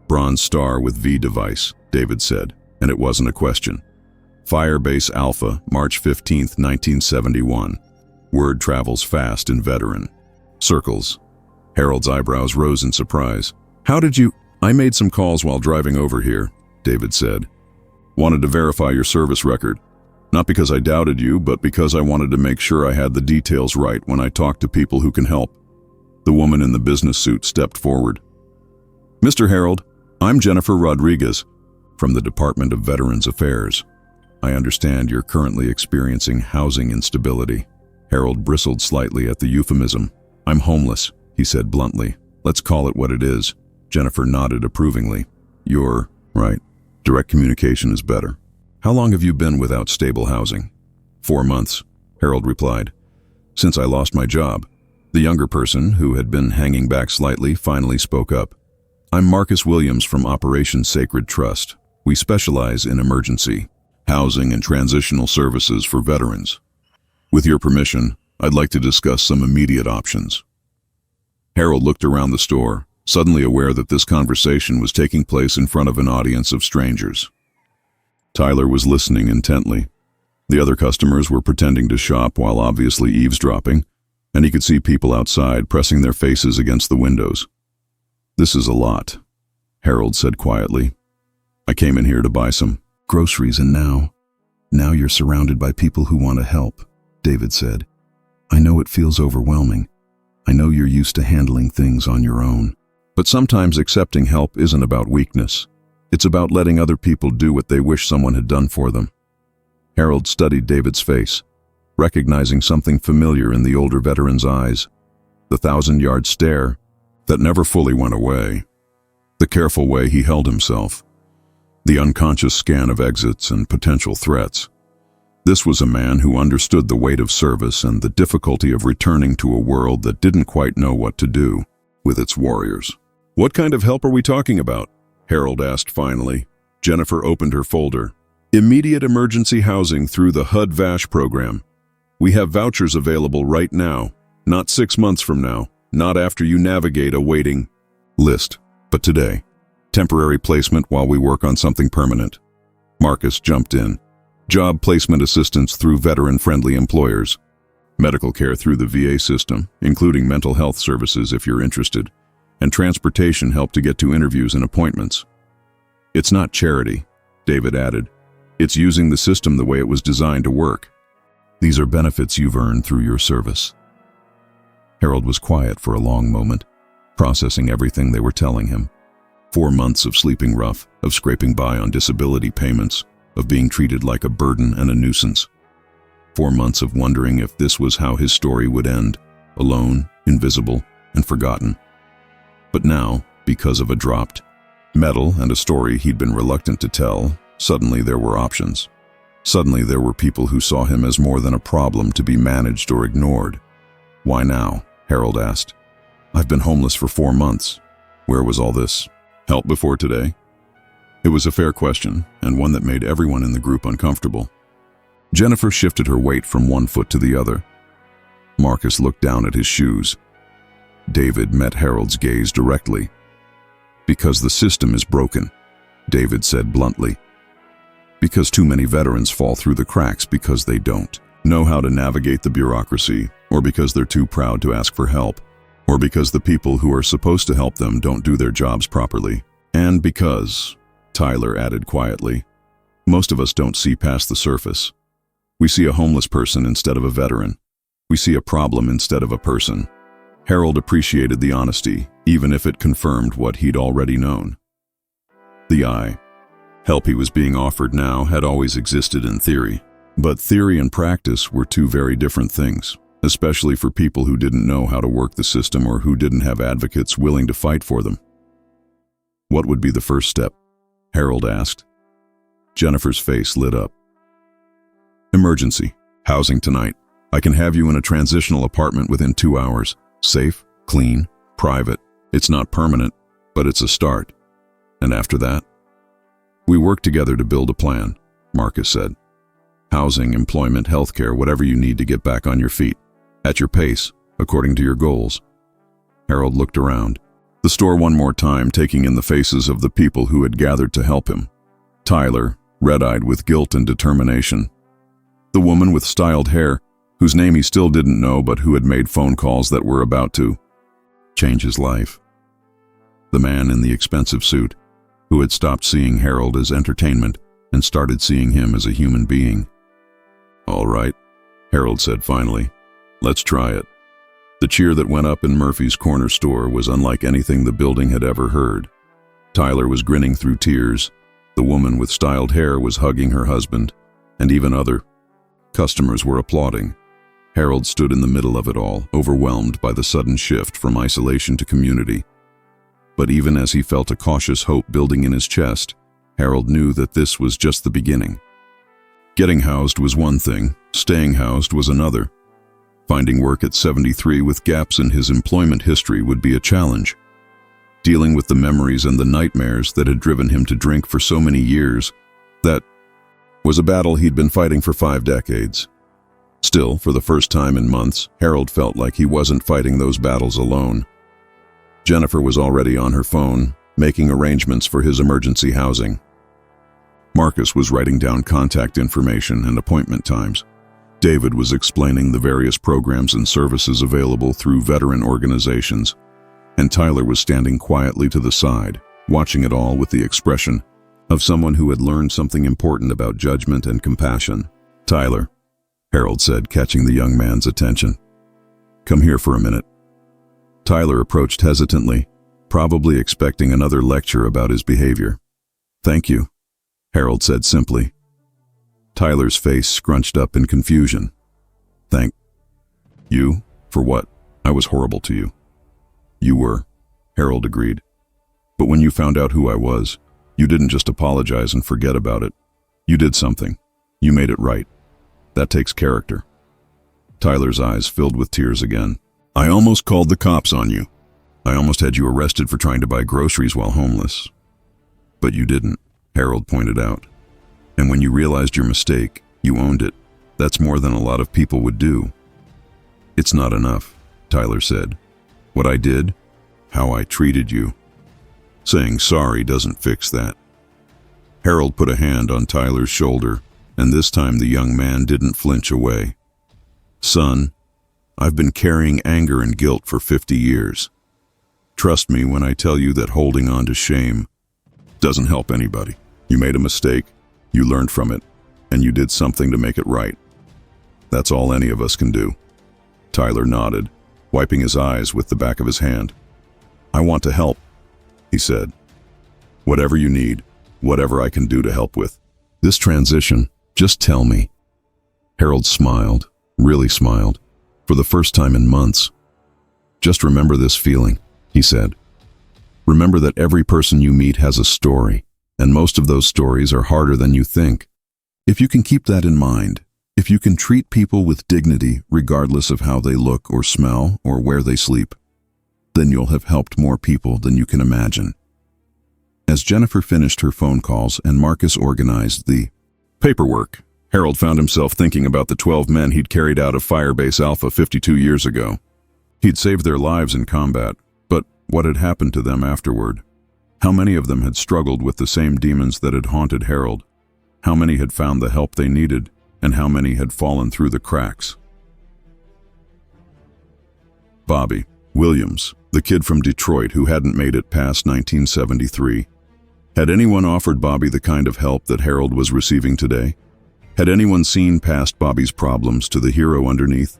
Bronze Star with V device," David said, and it wasn't a question. "Firebase Alpha, March 15, 1971. Word travels fast in veteran. Circles." Harold's eyebrows rose in surprise. "How did you—" "I made some calls while driving over here," David said. "Wanted to verify your service record. Not because I doubted you, but because I wanted to make sure I had the details right when I talked to people who can help." The woman in the business suit stepped forward. "Mr. Harold, I'm Jennifer Rodriguez from the Department of Veterans Affairs. I understand you're currently experiencing housing instability." Harold bristled slightly at the euphemism. "I'm homeless," he said bluntly. "Let's call it what it is." Jennifer nodded approvingly. "You're right. Direct communication is better. How long have you been without stable housing?" 4 months, Harold replied. "Since I lost my job." The younger person, who had been hanging back slightly, finally spoke up. "I'm Marcus Williams from Operation Sacred Trust. We specialize in emergency housing and transitional services for veterans. With your permission, I'd like to discuss some immediate options." Harold looked around the store, suddenly aware that this conversation was taking place in front of an audience of strangers. Tyler was listening intently. The other customers were pretending to shop while obviously eavesdropping, and he could see people outside pressing their faces against the windows. "This is a lot," Harold said quietly. "I came in here to buy some groceries, and now you're surrounded by people who want to help," David said. "I know it feels overwhelming. I know you're used to handling things on your own. But sometimes accepting help isn't about weakness. It's about letting other people do what they wish someone had done for them." Harold studied David's face, recognizing something familiar in the older veteran's eyes. The 1,000-yard stare that never fully went away. The careful way he held himself. The unconscious scan of exits and potential threats. This was a man who understood the weight of service and the difficulty of returning to a world that didn't quite know what to do with its warriors. "What kind of help are we talking about?" Harold asked finally. Jennifer opened her folder. "Immediate emergency housing through the HUD-VASH program. We have vouchers available right now, not 6 months from now, not after you navigate a waiting list, but today. Temporary placement while we work on something permanent." Marcus jumped in. "Job placement assistance through veteran-friendly employers. Medical care through the VA system, including mental health services if you're interested. And transportation help to get to interviews and appointments." "It's not charity," David added. "It's using the system the way it was designed to work. These are benefits you've earned through your service." Harold was quiet for a long moment, processing everything they were telling him. 4 months of sleeping rough, of scraping by on disability payments, of being treated like a burden and a nuisance. 4 months of wondering if this was how his story would end, alone, invisible, and forgotten. But now, because of a dropped medal and a story he'd been reluctant to tell, suddenly there were options. Suddenly there were people who saw him as more than a problem to be managed or ignored. "Why now?" Harold asked. "I've been homeless for 4 months. Where was all this help before today?" It was a fair question, and one that made everyone in the group uncomfortable. Jennifer shifted her weight from one foot to the other. Marcus looked down at his shoes. David met Harold's gaze directly. "Because the system is broken," David said bluntly. "Because too many veterans fall through the cracks because they don't know how to navigate the bureaucracy, or because they're too proud to ask for help, or because the people who are supposed to help them don't do their jobs properly, and because," Tyler added quietly, Most of us don't see past the surface. We see a homeless person instead of a veteran. We see a problem instead of a person. Harold appreciated the honesty, even if it confirmed what he'd already known. The help he was being offered now had always existed in theory, but theory and practice were two very different things, especially for people who didn't know how to work the system or who didn't have advocates willing to fight for them. What would be the first step? Harold asked. Jennifer's face lit up. Emergency. Housing tonight. I can have you in a transitional apartment within 2 hours. Safe, clean, private. It's not permanent, but it's a start. And after that? We work together to build a plan, Marcus said. Housing, employment, healthcare, whatever you need to get back on your feet. At your pace, according to your goals. Harold looked around the store one more time, taking in the faces of the people who had gathered to help him. Tyler, red-eyed with guilt and determination. The woman with styled hair, whose name he still didn't know but who had made phone calls that were about to change his life. The man in the expensive suit, who had stopped seeing Harold as entertainment and started seeing him as a human being. All right, Harold said finally. Let's try it. The cheer that went up in Murphy's corner store was unlike anything the building had ever heard. Tyler was grinning through tears. The woman with styled hair was hugging her husband, and even other customers were applauding. Harold stood in the middle of it all, overwhelmed by the sudden shift from isolation to community. But even as he felt a cautious hope building in his chest, Harold knew that this was just the beginning. Getting housed was one thing, staying housed was another. Finding work at 73 with gaps in his employment history would be a challenge. Dealing with the memories and the nightmares that had driven him to drink for so many years, that was a battle he'd been fighting for 5 decades. Still, for the first time in months, Harold felt like he wasn't fighting those battles alone. Jennifer was already on her phone, making arrangements for his emergency housing. Marcus was writing down contact information and appointment times. David was explaining the various programs and services available through veteran organizations, and Tyler was standing quietly to the side, watching it all with the expression of someone who had learned something important about judgment and compassion. Tyler, Harold said, catching the young man's attention. Come here for a minute. Tyler approached hesitantly, probably expecting another lecture about his behavior. Thank you, Harold said simply. Tyler's face scrunched up in confusion. Thank you? For what? I was horrible to you. You were, Harold agreed. But when you found out who I was, you didn't just apologize and forget about it. You did something. You made it right. That takes character. Tyler's eyes filled with tears again. I almost called the cops on you. I almost had you arrested for trying to buy groceries while homeless. But you didn't, Harold pointed out. And when you realized your mistake, you owned it. That's more than a lot of people would do. It's not enough, Tyler said. What I did, how I treated you. Saying sorry doesn't fix that. Harold put a hand on Tyler's shoulder, and this time the young man didn't flinch away. Son, I've been carrying anger and guilt for 50 years. Trust me when I tell you that holding on to shame doesn't help anybody. You made a mistake, you learned from it, and you did something to make it right. That's all any of us can do. Tyler nodded, wiping his eyes with the back of his hand. I want to help, he said. Whatever you need, whatever I can do to help with. This transition, just tell me. Harold smiled, really smiled, for the first time in months. Just remember this feeling, he said. Remember that every person you meet has a story, and most of those stories are harder than you think. If you can keep that in mind, if you can treat people with dignity regardless of how they look or smell or where they sleep, then you'll have helped more people than you can imagine. As Jennifer finished her phone calls and Marcus organized the paperwork, Harold found himself thinking about the 12 men he'd carried out of Firebase Alpha 52 years ago. He'd saved their lives in combat, but what had happened to them afterward? How many of them had struggled with the same demons that had haunted Harold? How many had found the help they needed, and how many had fallen through the cracks? Bobby Williams, the kid from Detroit who hadn't made it past 1973. Had anyone offered Bobby the kind of help that Harold was receiving today? Had anyone seen past Bobby's problems to the hero underneath?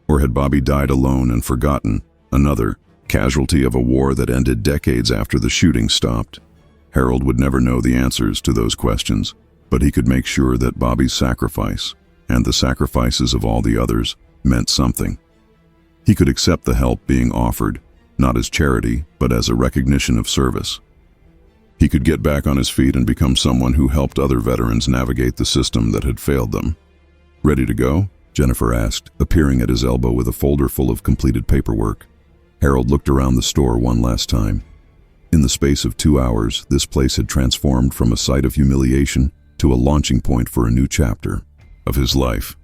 Or had Bobby died alone and forgotten, another casualty of a war that ended decades after the shooting stopped? Harold would never know the answers to those questions, but he could make sure that Bobby's sacrifice, and the sacrifices of all the others, meant something. He could accept the help being offered, not as charity, but as a recognition of service. He could get back on his feet and become someone who helped other veterans navigate the system that had failed them. "Ready to go?" Jennifer asked, appearing at his elbow with a folder full of completed paperwork. Harold looked around the store one last time. In the space of 2 hours, this place had transformed from a site of humiliation to a launching point for a new chapter of his life.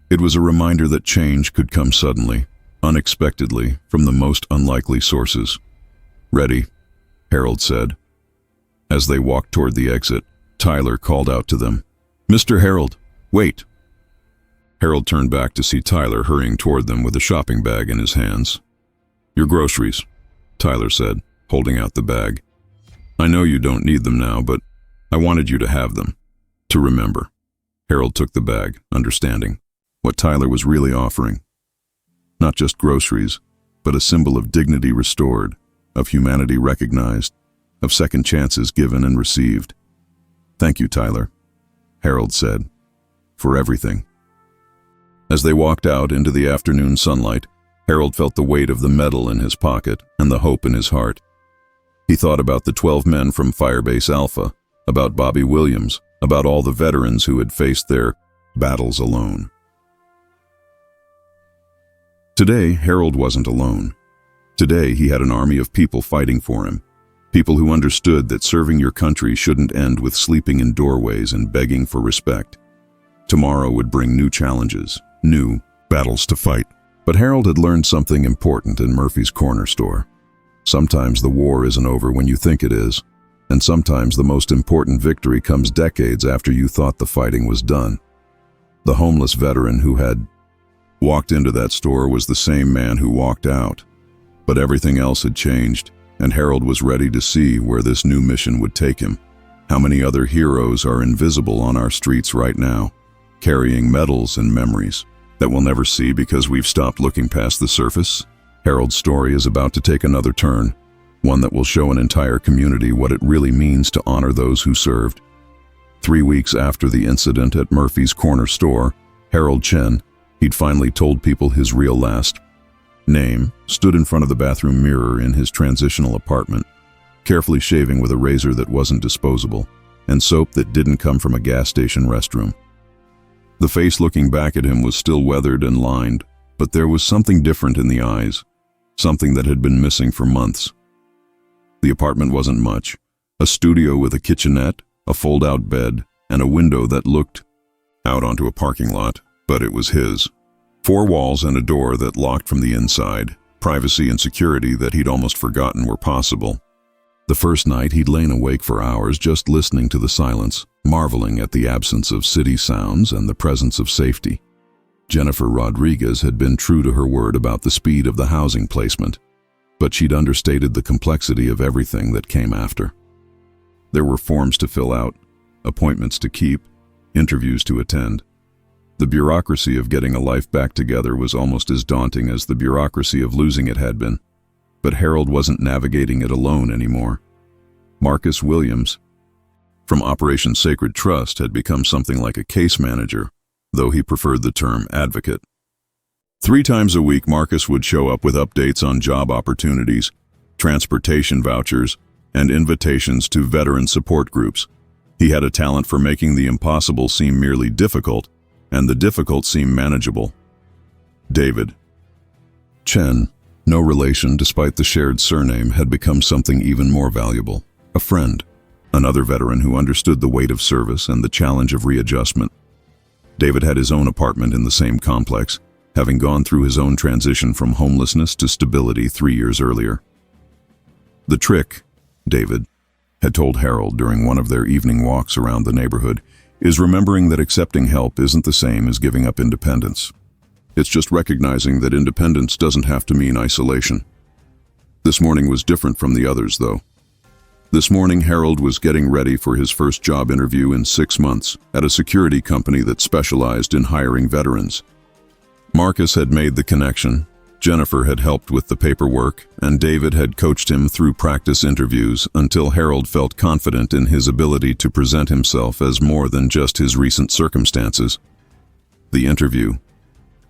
It was a reminder that change could come suddenly, unexpectedly, from the most unlikely sources. "Ready?" Harold said. As they walked toward the exit, Tyler called out to them, "Mr. Harold, wait!" Harold turned back to see Tyler hurrying toward them with a shopping bag in his hands. "Your groceries," Tyler said, holding out the bag. "I know you don't need them now, but I wanted you to have them, to remember." Harold took the bag, understanding what Tyler was really offering. Not just groceries, but a symbol of dignity restored, of humanity recognized, of second chances given and received. "Thank you, Tyler," Harold said, "for everything." As they walked out into the afternoon sunlight, Harold felt the weight of the metal in his pocket and the hope in his heart. He thought about the 12 men from Firebase Alpha, about Bobby Williams, about all the veterans who had faced their battles alone. Today, Harold wasn't alone. Today, he had an army of people fighting for him. People who understood that serving your country shouldn't end with sleeping in doorways and begging for respect. Tomorrow would bring new challenges, new battles to fight. But Harold had learned something important in Murphy's Corner Store. Sometimes the war isn't over when you think it is, and sometimes the most important victory comes decades after you thought the fighting was done. The homeless veteran who had walked into that store was the same man who walked out, but everything else had changed, and Harold was ready to see where this new mission would take him. How many other heroes are invisible on our streets right now, carrying medals and memories that we'll never see because we've stopped looking past the surface? Harold's story is about to take another turn, one that will show an entire community what it really means to honor those who served. 3 weeks after the incident at Murphy's Corner Store, Harold Chen, he'd finally told people his real last name, stood in front of the bathroom mirror in his transitional apartment, carefully shaving with a razor that wasn't disposable, and soap that didn't come from a gas station restroom. The face looking back at him was still weathered and lined, but there was something different in the eyes, something that had been missing for months. The apartment wasn't much, a studio with a kitchenette, a fold-out bed, and a window that looked out onto a parking lot, but it was his. 4 walls and a door that locked from the inside, privacy and security that he'd almost forgotten were possible. The first night he'd lain awake for hours just listening to the silence, marveling at the absence of city sounds and the presence of safety. Jennifer Rodriguez had been true to her word about the speed of the housing placement, but she'd understated the complexity of everything that came after. There were forms to fill out, appointments to keep, interviews to attend. The bureaucracy of getting a life back together was almost as daunting as the bureaucracy of losing it had been. But Harold wasn't navigating it alone anymore. Marcus Williams, from Operation Sacred Trust, had become something like a case manager, though he preferred the term advocate. 3 times a week, Marcus would show up with updates on job opportunities, transportation vouchers, and invitations to veteran support groups. He had a talent for making the impossible seem merely difficult, and the difficult seem manageable. David Chen, no relation despite the shared surname, had become something even more valuable. A friend, another veteran who understood the weight of service and the challenge of readjustment. David had his own apartment in the same complex, having gone through his own transition from homelessness to stability 3 years earlier. The trick, David had told Harold during one of their evening walks around the neighborhood, is remembering that accepting help isn't the same as giving up independence. It's just recognizing that independence doesn't have to mean isolation. This morning was different from the others, though. This morning, Harold was getting ready for his first job interview in 6 months at a security company that specialized in hiring veterans. Marcus had made the connection, Jennifer had helped with the paperwork, and David had coached him through practice interviews until Harold felt confident in his ability to present himself as more than just his recent circumstances. The interview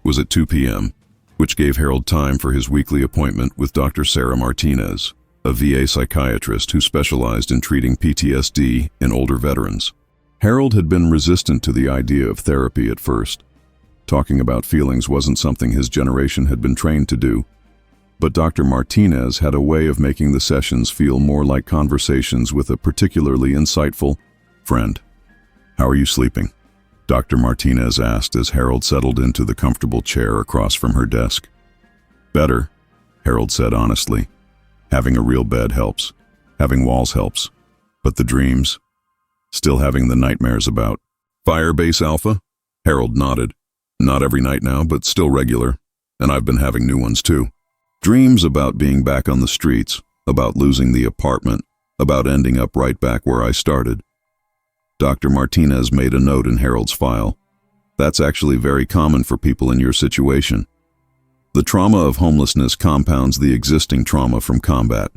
was at 2 p.m., which gave Harold time for his weekly appointment with Dr. Sarah Martinez, a VA psychiatrist who specialized in treating PTSD in older veterans. Harold had been resistant to the idea of therapy at first. Talking about feelings wasn't something his generation had been trained to do. But Dr. Martinez had a way of making the sessions feel more like conversations with a particularly insightful friend. "How are you sleeping?" Dr. Martinez asked as Harold settled into the comfortable chair across from her desk. "Better," Harold said honestly. "Having a real bed helps. Having walls helps. But the dreams? Still having the nightmares about." "Firebase Alpha?" Harold nodded. "Not every night now, but still regular. And I've been having new ones too. Dreams about being back on the streets, about losing the apartment, about ending up right back where I started." Dr. Martinez made a note in Harold's file. "That's actually very common for people in your situation. The trauma of homelessness compounds the existing trauma from combat.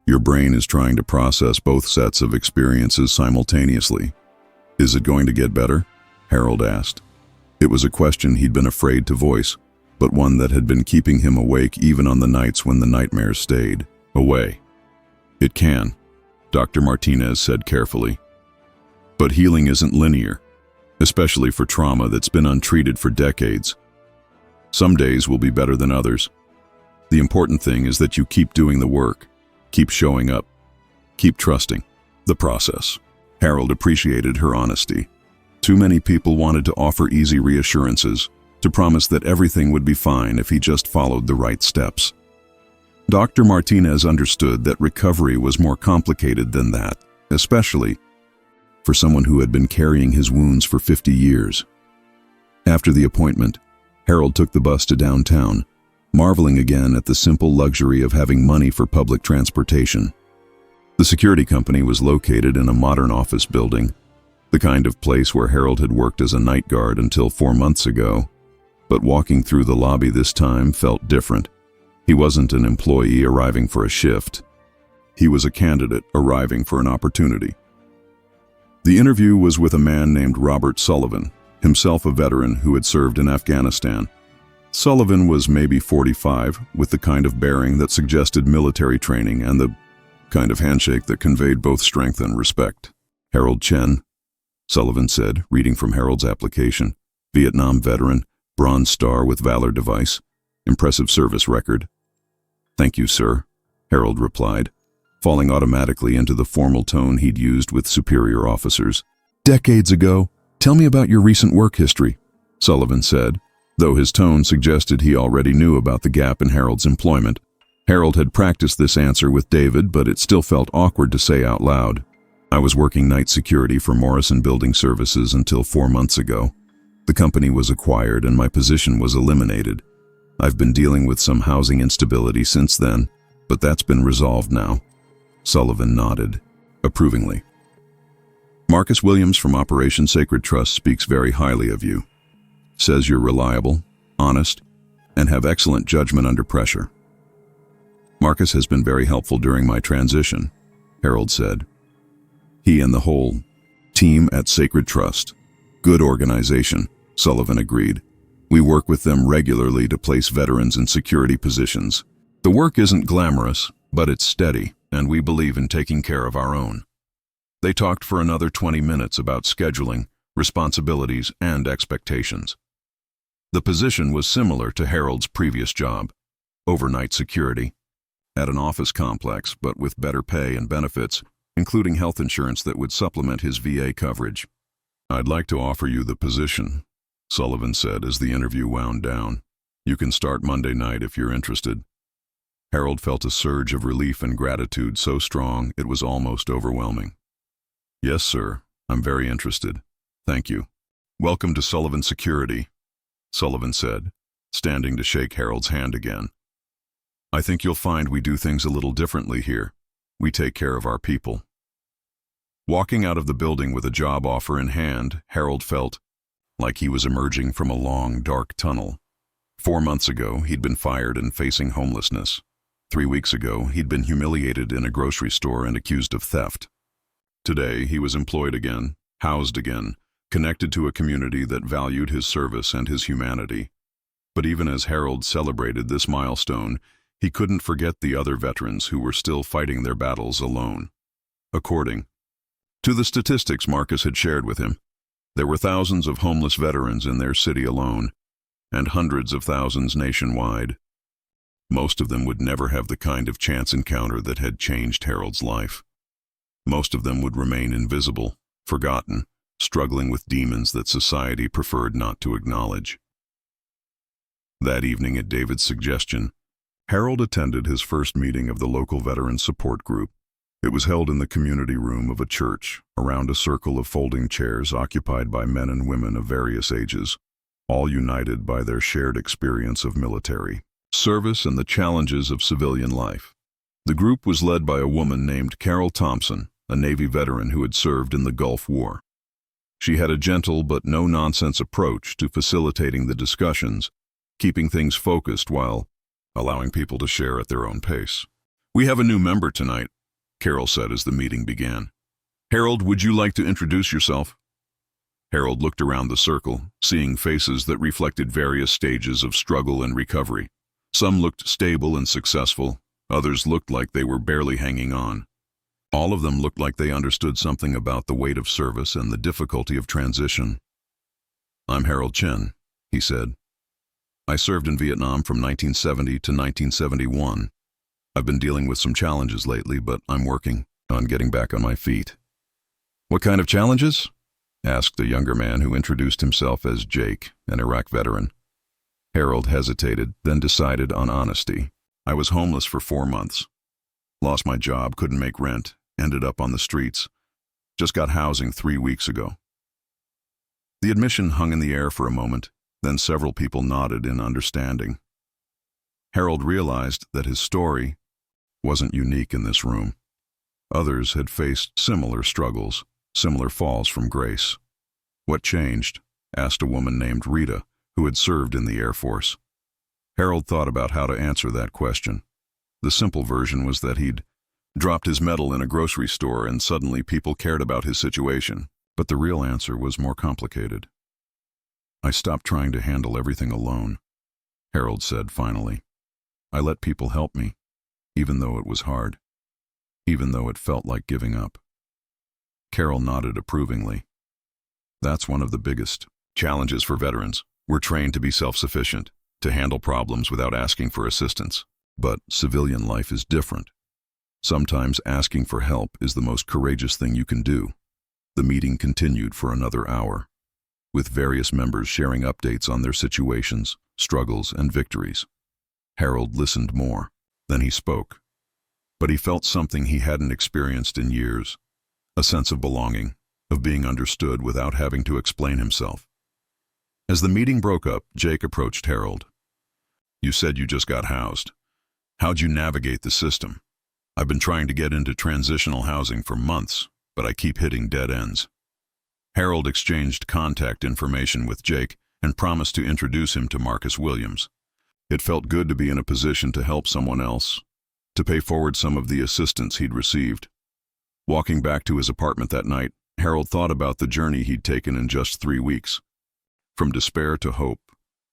Your brain is trying to process both sets of experiences simultaneously." "Is it going to get better?" Harold asked. It was a question he'd been afraid to voice, but one that had been keeping him awake even on the nights when the nightmares stayed away. "It can," Dr. Martinez said carefully. "But healing isn't linear, especially for trauma that's been untreated for decades. Some days will be better than others. The important thing is that you keep doing the work, keep showing up, keep trusting the process." Harold appreciated her honesty. Too many people wanted to offer easy reassurances, to promise that everything would be fine if he just followed the right steps. Dr. Martinez understood that recovery was more complicated than that, especially for someone who had been carrying his wounds for 50 years. After the appointment, Harold took the bus to downtown, marveling again at the simple luxury of having money for public transportation. The security company was located in a modern office building, the kind of place where Harold had worked as a night guard until 4 months ago. But walking through the lobby this time felt different. He wasn't an employee arriving for a shift. He was a candidate arriving for an opportunity. The interview was with a man named Robert Sullivan, himself a veteran who had served in Afghanistan. Sullivan was maybe 45, with the kind of bearing that suggested military training and the kind of handshake that conveyed both strength and respect. "Harold Chen," Sullivan said, reading from Harold's application. "Vietnam veteran, Bronze Star with Valor device. Impressive service record." "Thank you, sir," Harold replied, falling automatically into the formal tone he'd used with superior officers. "Decades ago. Tell me about your recent work history," Sullivan said, though his tone suggested he already knew about the gap in Harold's employment. Harold had practiced this answer with David, but it still felt awkward to say out loud. "I was working night security for Morrison Building Services until 4 months ago. The company was acquired and my position was eliminated. I've been dealing with some housing instability since then, but that's been resolved now." Sullivan nodded approvingly. "Marcus Williams from Operation Sacred Trust speaks very highly of you. Says you're reliable, honest, and have excellent judgment under pressure." "Marcus has been very helpful during my transition," Harold said. "He and the whole team at Sacred Trust. Good organization," Sullivan agreed. "We work with them regularly to place veterans in security positions. The work isn't glamorous, but it's steady, and we believe in taking care of our own." They talked for another 20 minutes about scheduling, responsibilities, and expectations. The position was similar to Harold's previous job, overnight security, at an office complex, but with better pay and benefits, including health insurance that would supplement his VA coverage. "I'd like to offer you the position," Sullivan said as the interview wound down. "You can start Monday night if you're interested." Harold felt a surge of relief and gratitude so strong it was almost overwhelming. "Yes, sir. I'm very interested. Thank you." "Welcome to Sullivan Security," Sullivan said, standing to shake Harold's hand again. "I think you'll find we do things a little differently here. We take care of our people. Walking out of the building with a job offer in hand, Harold felt like he was emerging from a long, dark tunnel. 4 months ago, he'd been fired and facing homelessness. 3 weeks ago, he'd been humiliated in a grocery store and accused of theft. Today, he was employed again, housed again, connected to a community that valued his service and his humanity. But even as Harold celebrated this milestone, he couldn't forget the other veterans who were still fighting their battles alone. According to the statistics Marcus had shared with him, there were thousands of homeless veterans in their city alone, and hundreds of thousands nationwide. Most of them would never have the kind of chance encounter that had changed Harold's life. Most of them would remain invisible, forgotten, struggling with demons that society preferred not to acknowledge. That evening, at David's suggestion, Harold attended his first meeting of the local veteran support group. It was held in the community room of a church, around a circle of folding chairs occupied by men and women of various ages, all united by their shared experience of military service and the challenges of civilian life. The group was led by a woman named Carol Thompson, a Navy veteran who had served in the Gulf War. She had a gentle but no-nonsense approach to facilitating the discussions, keeping things focused while allowing people to share at their own pace. "We have a new member tonight," Carol said as the meeting began. "Harold, would you like to introduce yourself?" Harold looked around the circle, seeing faces that reflected various stages of struggle and recovery. Some looked stable and successful, others looked like they were barely hanging on. All of them looked like they understood something about the weight of service and the difficulty of transition. "I'm Harold Chen," he said. "I served in Vietnam from 1970 to 1971. I've been dealing with some challenges lately, but I'm working on getting back on my feet." "What kind of challenges?" asked a younger man who introduced himself as Jake, an Iraq veteran. Harold hesitated, then decided on honesty. "I was homeless for 4 months. Lost my job, couldn't make rent, ended up on the streets. Just got housing 3 weeks ago." The admission hung in the air for a moment, then several people nodded in understanding. Harold realized that his story wasn't unique in this room. Others had faced similar struggles, similar falls from grace. "What changed?" asked a woman named Rita, who had served in the Air Force. Harold thought about how to answer that question. The simple version was that he'd dropped his medal in a grocery store and suddenly people cared about his situation. But the real answer was more complicated. "I stopped trying to handle everything alone," Harold said finally. "I let people help me, even though it was hard, even though it felt like giving up." Carol nodded approvingly. "That's one of the biggest challenges for veterans. We're trained to be self-sufficient, to handle problems without asking for assistance. But civilian life is different. Sometimes asking for help is the most courageous thing you can do." The meeting continued for another hour, with various members sharing updates on their situations, struggles, and victories. Harold listened more. Then he spoke. But he felt something he hadn't experienced in years, a sense of belonging, of being understood without having to explain himself. As the meeting broke up, Jake approached Harold. "You said you just got housed. How'd you navigate the system? I've been trying to get into transitional housing for months, but I keep hitting dead ends." Harold exchanged contact information with Jake and promised to introduce him to Marcus Williams. It felt good to be in a position to help someone else, to pay forward some of the assistance he'd received. Walking back to his apartment that night, Harold thought about the journey he'd taken in just 3 weeks. From despair to hope,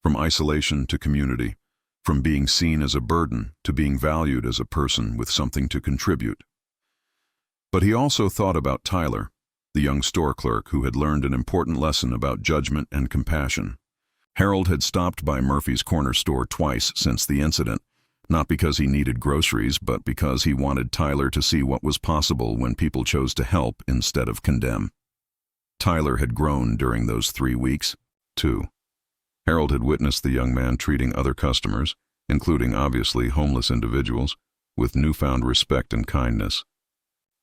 from isolation to community, from being seen as a burden to being valued as a person with something to contribute. But he also thought about Tyler, the young store clerk who had learned an important lesson about judgment and compassion. Harold had stopped by Murphy's corner store twice since the incident, not because he needed groceries, but because he wanted Tyler to see what was possible when people chose to help instead of condemn. Tyler had grown during those 3 weeks, too. Harold had witnessed the young man treating other customers, including obviously homeless individuals, with newfound respect and kindness.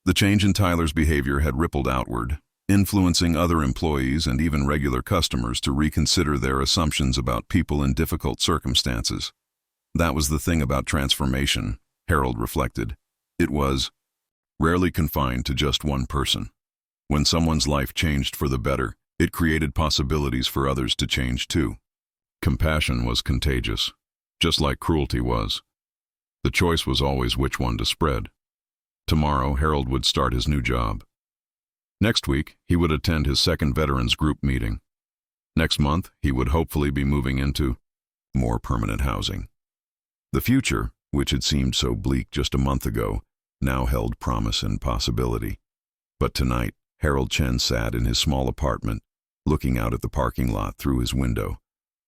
The change in Tyler's behavior had rippled outward, influencing other employees and even regular customers to reconsider their assumptions about people in difficult circumstances. That was the thing about transformation, Harold reflected. It was rarely confined to just one person. When someone's life changed for the better, it created possibilities for others to change too. Compassion was contagious, just like cruelty was. The choice was always which one to spread. Tomorrow, Harold would start his new job. Next week, he would attend his second veterans group meeting. Next month, he would hopefully be moving into more permanent housing. The future, which had seemed so bleak just a month ago, now held promise and possibility. But tonight, Harold Chen sat in his small apartment, looking out at the parking lot through his window,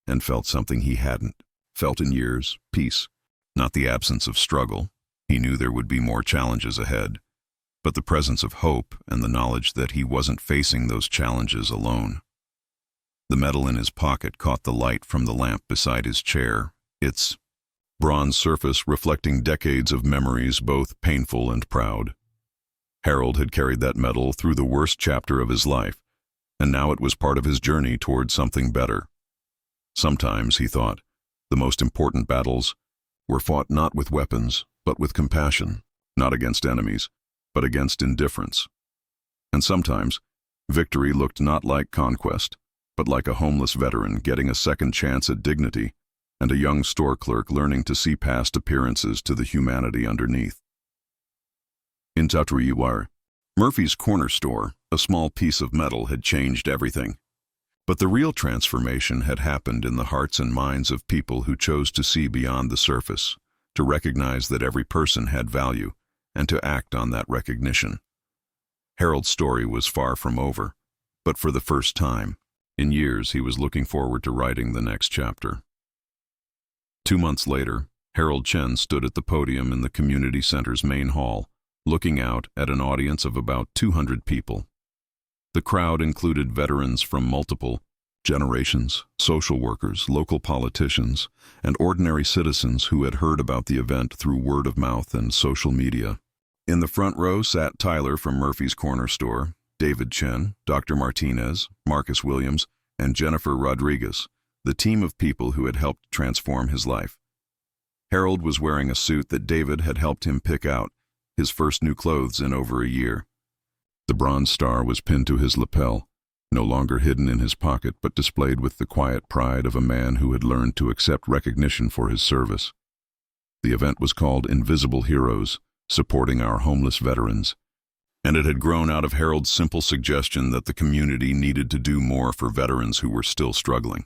and felt something he hadn't felt in years: peace. Not the absence of struggle. He knew there would be more challenges ahead, but the presence of hope and the knowledge that he wasn't facing those challenges alone. The metal in his pocket caught the light from the lamp beside his chair, its bronze surface reflecting decades of memories, both painful and proud. Harold had carried that metal through the worst chapter of his life, and now it was part of his journey toward something better. Sometimes, he thought, the most important battles were fought not with weapons, but with compassion, not against enemies, but against indifference. And sometimes, victory looked not like conquest, but like a homeless veteran getting a second chance at dignity, and a young store clerk learning to see past appearances to the humanity underneath. In Tatriwar, Murphy's corner store, a small piece of metal had changed everything. But the real transformation had happened in the hearts and minds of people who chose to see beyond the surface, to recognize that every person had value, and to act on that recognition. Harold's story was far from over, but for the first time in years he was looking forward to writing the next chapter. 2 months later, Harold Chen stood at the podium in the community center's main hall, looking out at an audience of about 200 people. The crowd included veterans from multiple generations, social workers, local politicians, and ordinary citizens who had heard about the event through word of mouth and social media. In the front row sat Tyler from Murphy's Corner Store, David Chen, Dr. Martinez, Marcus Williams, and Jennifer Rodriguez, the team of people who had helped transform his life. Harold was wearing a suit that David had helped him pick out, his first new clothes in over a year. The bronze star was pinned to his lapel, no longer hidden in his pocket but displayed with the quiet pride of a man who had learned to accept recognition for his service. The event was called Invisible Heroes, Supporting Our Homeless Veterans, and it had grown out of Harold's simple suggestion that the community needed to do more for veterans who were still struggling.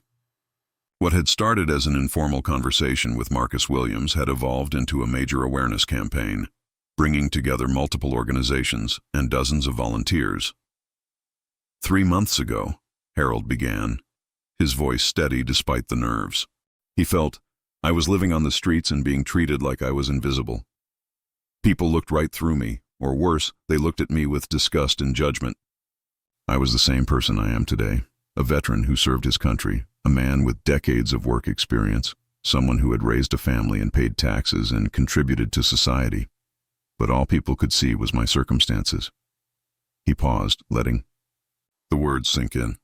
What had started as an informal conversation with Marcus Williams had evolved into a major awareness campaign, bringing together multiple organizations and dozens of volunteers. 3 months ago, Harold began, his voice steady despite the nerves. He felt, I was living on the streets and being treated like I was invisible. People looked right through me, or worse, they looked at me with disgust and judgment. I was the same person I am today, a veteran who served his country, a man with decades of work experience, someone who had raised a family and paid taxes and contributed to society. But all people could see was my circumstances. He paused, letting the words sink in.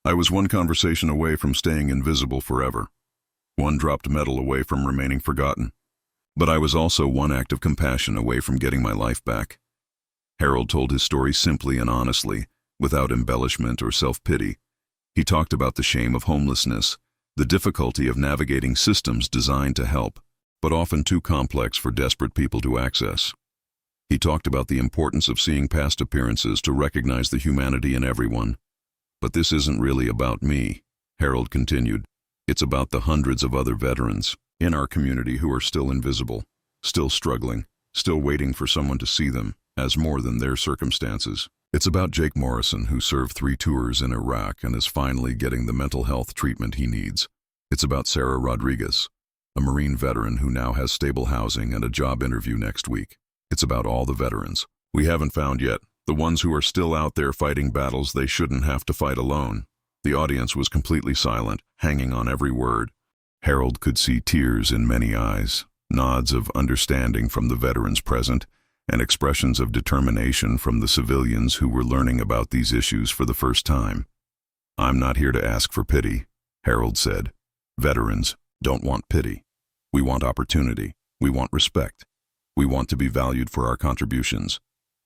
I was one conversation away from staying invisible forever, one dropped metal away from remaining forgotten. But I was also one act of compassion away from getting my life back. Harold told his story simply and honestly, without embellishment or self-pity. He talked about the shame of homelessness, the difficulty of navigating systems designed to help, but often too complex for desperate people to access. He talked about the importance of seeing past appearances to recognize the humanity in everyone. But this isn't really about me, Harold continued. It's about the hundreds of other veterans in our community who are still invisible, still struggling, still waiting for someone to see them as more than their circumstances. It's about Jake Morrison, who served 3 tours in Iraq and is finally getting the mental health treatment he needs. It's about Sarah Rodriguez, a Marine veteran who now has stable housing and a job interview next week. It's about all the veterans we haven't found yet, the ones who are still out there fighting battles they shouldn't have to fight alone. The audience was completely silent, hanging on every word. Harold could see tears in many eyes, nods of understanding from the veterans present, and expressions of determination from the civilians who were learning about these issues for the first time. I'm not here to ask for pity, Harold said. Veterans don't want pity. We want opportunity. We want respect. We want to be valued for our contributions,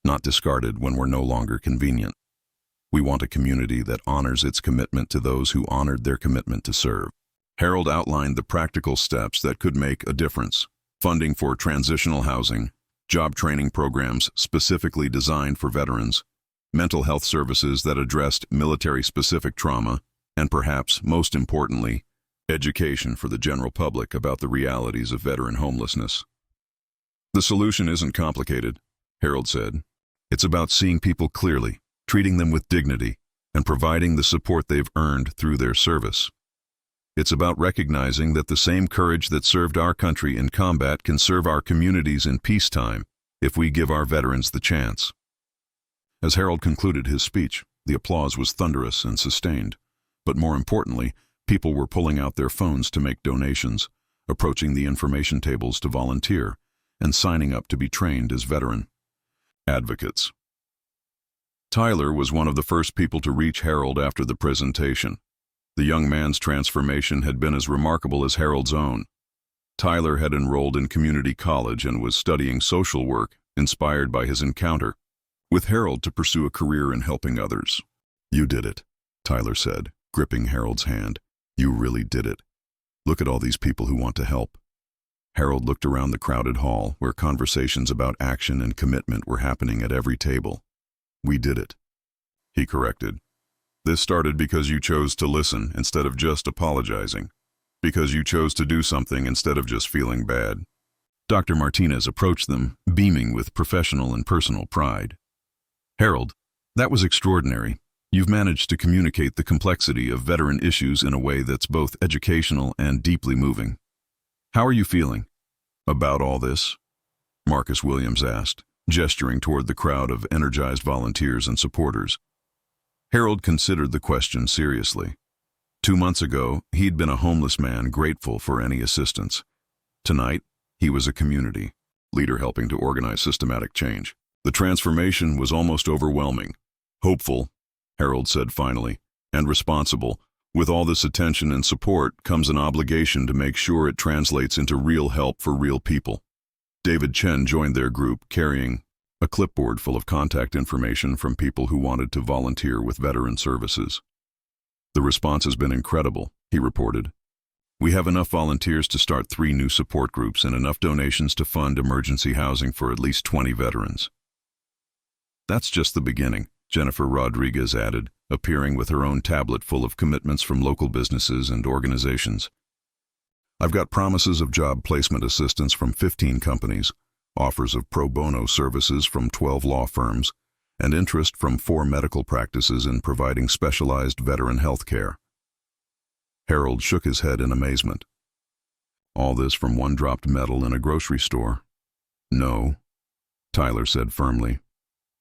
not discarded when we're no longer convenient. We want a community that honors its commitment to those who honored their commitment to serve. Harold outlined the practical steps that could make a difference: funding for transitional housing, job training programs specifically designed for veterans, mental health services that addressed military-specific trauma, and perhaps most importantly, education for the general public about the realities of veteran homelessness. The solution isn't complicated, Harold said. It's about seeing people clearly, treating them with dignity, and providing the support they've earned through their service. It's about recognizing that the same courage that served our country in combat can serve our communities in peacetime if we give our veterans the chance. As Harold concluded his speech, the applause was thunderous and sustained. But more importantly, people were pulling out their phones to make donations, approaching the information tables to volunteer, and signing up to be trained as veteran advocates. Tyler was one of the first people to reach Harold after the presentation. The young man's transformation had been as remarkable as Harold's own. Tyler had enrolled in community college and was studying social work, inspired by his encounter with Harold to pursue a career in helping others. "You did it," Tyler said, gripping Harold's hand. "You really did it. Look at all these people who want to help." Harold looked around the crowded hall, where conversations about action and commitment were happening at every table. "We did it," he corrected. "This started because you chose to listen instead of just apologizing, because you chose to do something instead of just feeling bad." Dr. Martinez approached them, beaming with professional and personal pride. "Harold, that was extraordinary. You've managed to communicate the complexity of veteran issues in a way that's both educational and deeply moving. How are you feeling about all this?" Marcus Williams asked, gesturing toward the crowd of energized volunteers and supporters. Harold considered the question seriously. 2 months ago, he'd been a homeless man grateful for any assistance. Tonight, he was a community leader helping to organize systematic change. The transformation was almost overwhelming. "Hopeful," Harold said finally, "and responsible. With all this attention and support comes an obligation to make sure it translates into real help for real people." David Chen joined their group, carrying a clipboard full of contact information from people who wanted to volunteer with veteran services. "The response has been incredible," he reported. "We have enough volunteers to start 3 new support groups and enough donations to fund emergency housing for at least 20 veterans." "That's just the beginning," Jennifer Rodriguez added, appearing with her own tablet full of commitments from local businesses and organizations. "I've got promises of job placement assistance from 15 companies, offers of pro bono services from 12 law firms, and interest from 4 medical practices in providing specialized veteran health care." Harold shook his head in amazement. "All this from one dropped medal in a grocery store?" "No," Tyler said firmly.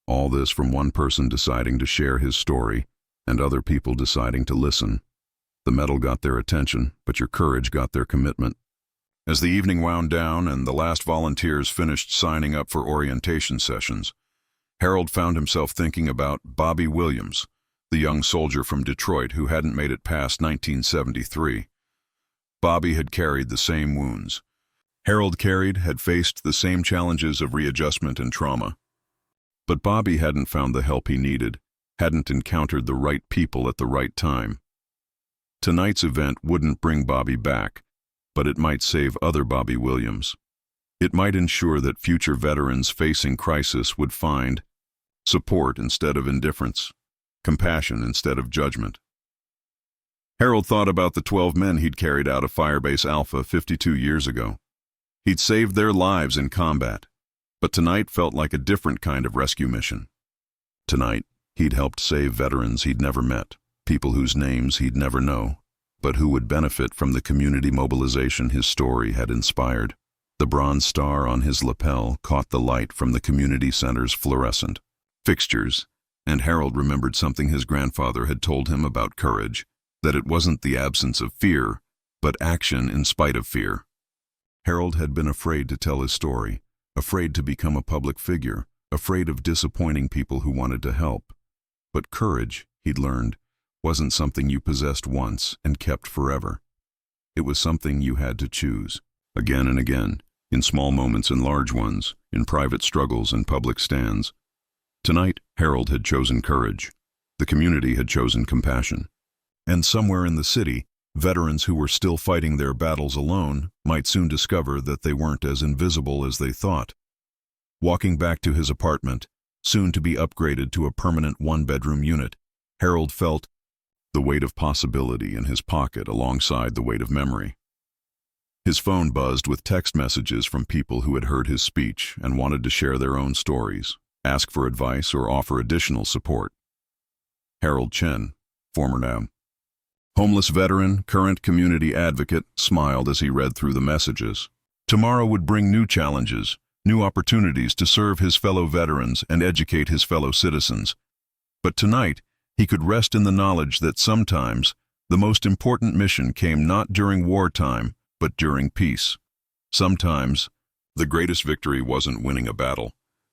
"All this from one person deciding to share his story and other people deciding to listen. The medal got their attention, but your courage got their commitment." As the evening wound down and the last volunteers finished signing up for orientation sessions, Harold found himself thinking about Bobby Williams, the young soldier from Detroit who hadn't made it past 1973. Bobby had carried the same wounds Harold carried, had faced the same challenges of readjustment and trauma. But Bobby hadn't found the help he needed, hadn't encountered the right people at the right time. Tonight's event wouldn't bring Bobby back, but it might save other Bobby Williams. It might ensure that future veterans facing crisis would find support instead of indifference, compassion instead of judgment. Harold thought about the 12 men he'd carried out of Firebase Alpha 52 years ago. He'd saved their lives in combat, but tonight felt like a different kind of rescue mission. Tonight, he'd helped save veterans he'd never met, people whose names he'd never know, but who would benefit from the community mobilization his story had inspired. The bronze star on his lapel caught the light from the community center's fluorescent fixtures, and Harold remembered something his grandfather had told him about courage, that it wasn't the absence of fear, but action in spite of fear. Harold had been afraid to tell his story, afraid to become a public figure, afraid of disappointing people who wanted to help. But courage, he'd learned, wasn't something you possessed once and kept forever. It was something you had to choose, again and again, in small moments and large ones, in private struggles and public stands. Tonight, Harold had chosen courage. The community had chosen compassion. And somewhere in the city, veterans who were still fighting their battles alone might soon discover that they weren't as invisible as they thought. Walking back to his apartment, soon to be upgraded to a permanent one-bedroom unit, Harold felt the weight of possibility in his pocket alongside the weight of memory. His phone buzzed with text messages from people who had heard his speech and wanted to share their own stories, ask for advice, or offer additional support. Harold Chen, former NAM, homeless veteran, current community advocate, smiled as he read through the messages. Tomorrow would bring new challenges, new opportunities to serve his fellow veterans and educate his fellow citizens. But tonight, he could rest in the knowledge that sometimes the most important mission came not during wartime, but during peace. Sometimes, the greatest victory wasn't winning a battle,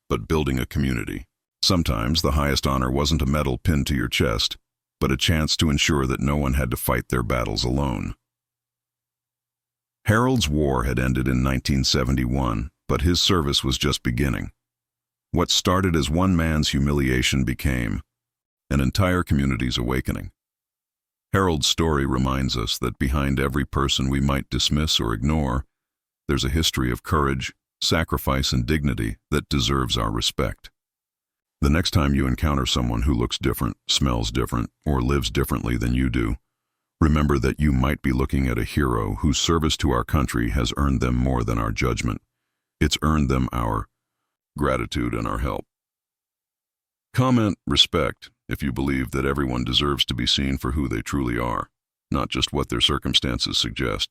but building a community. Sometimes the highest honor wasn't a medal pinned to your chest, but a chance to ensure that no one had to fight their battles alone. Harold's war had ended in 1971, but his service was just beginning. What started as one man's humiliation became an entire community's awakening. Harold's story reminds us that behind every person we might dismiss or ignore, there's a history of courage, sacrifice, and dignity that deserves our respect. The next time you encounter someone who looks different, smells different, or lives differently than you do, remember that you might be looking at a hero whose service to our country has earned them more than our judgment. It's earned them our gratitude and our help. Comment respect if you believe that everyone deserves to be seen for who they truly are, not just what their circumstances suggest.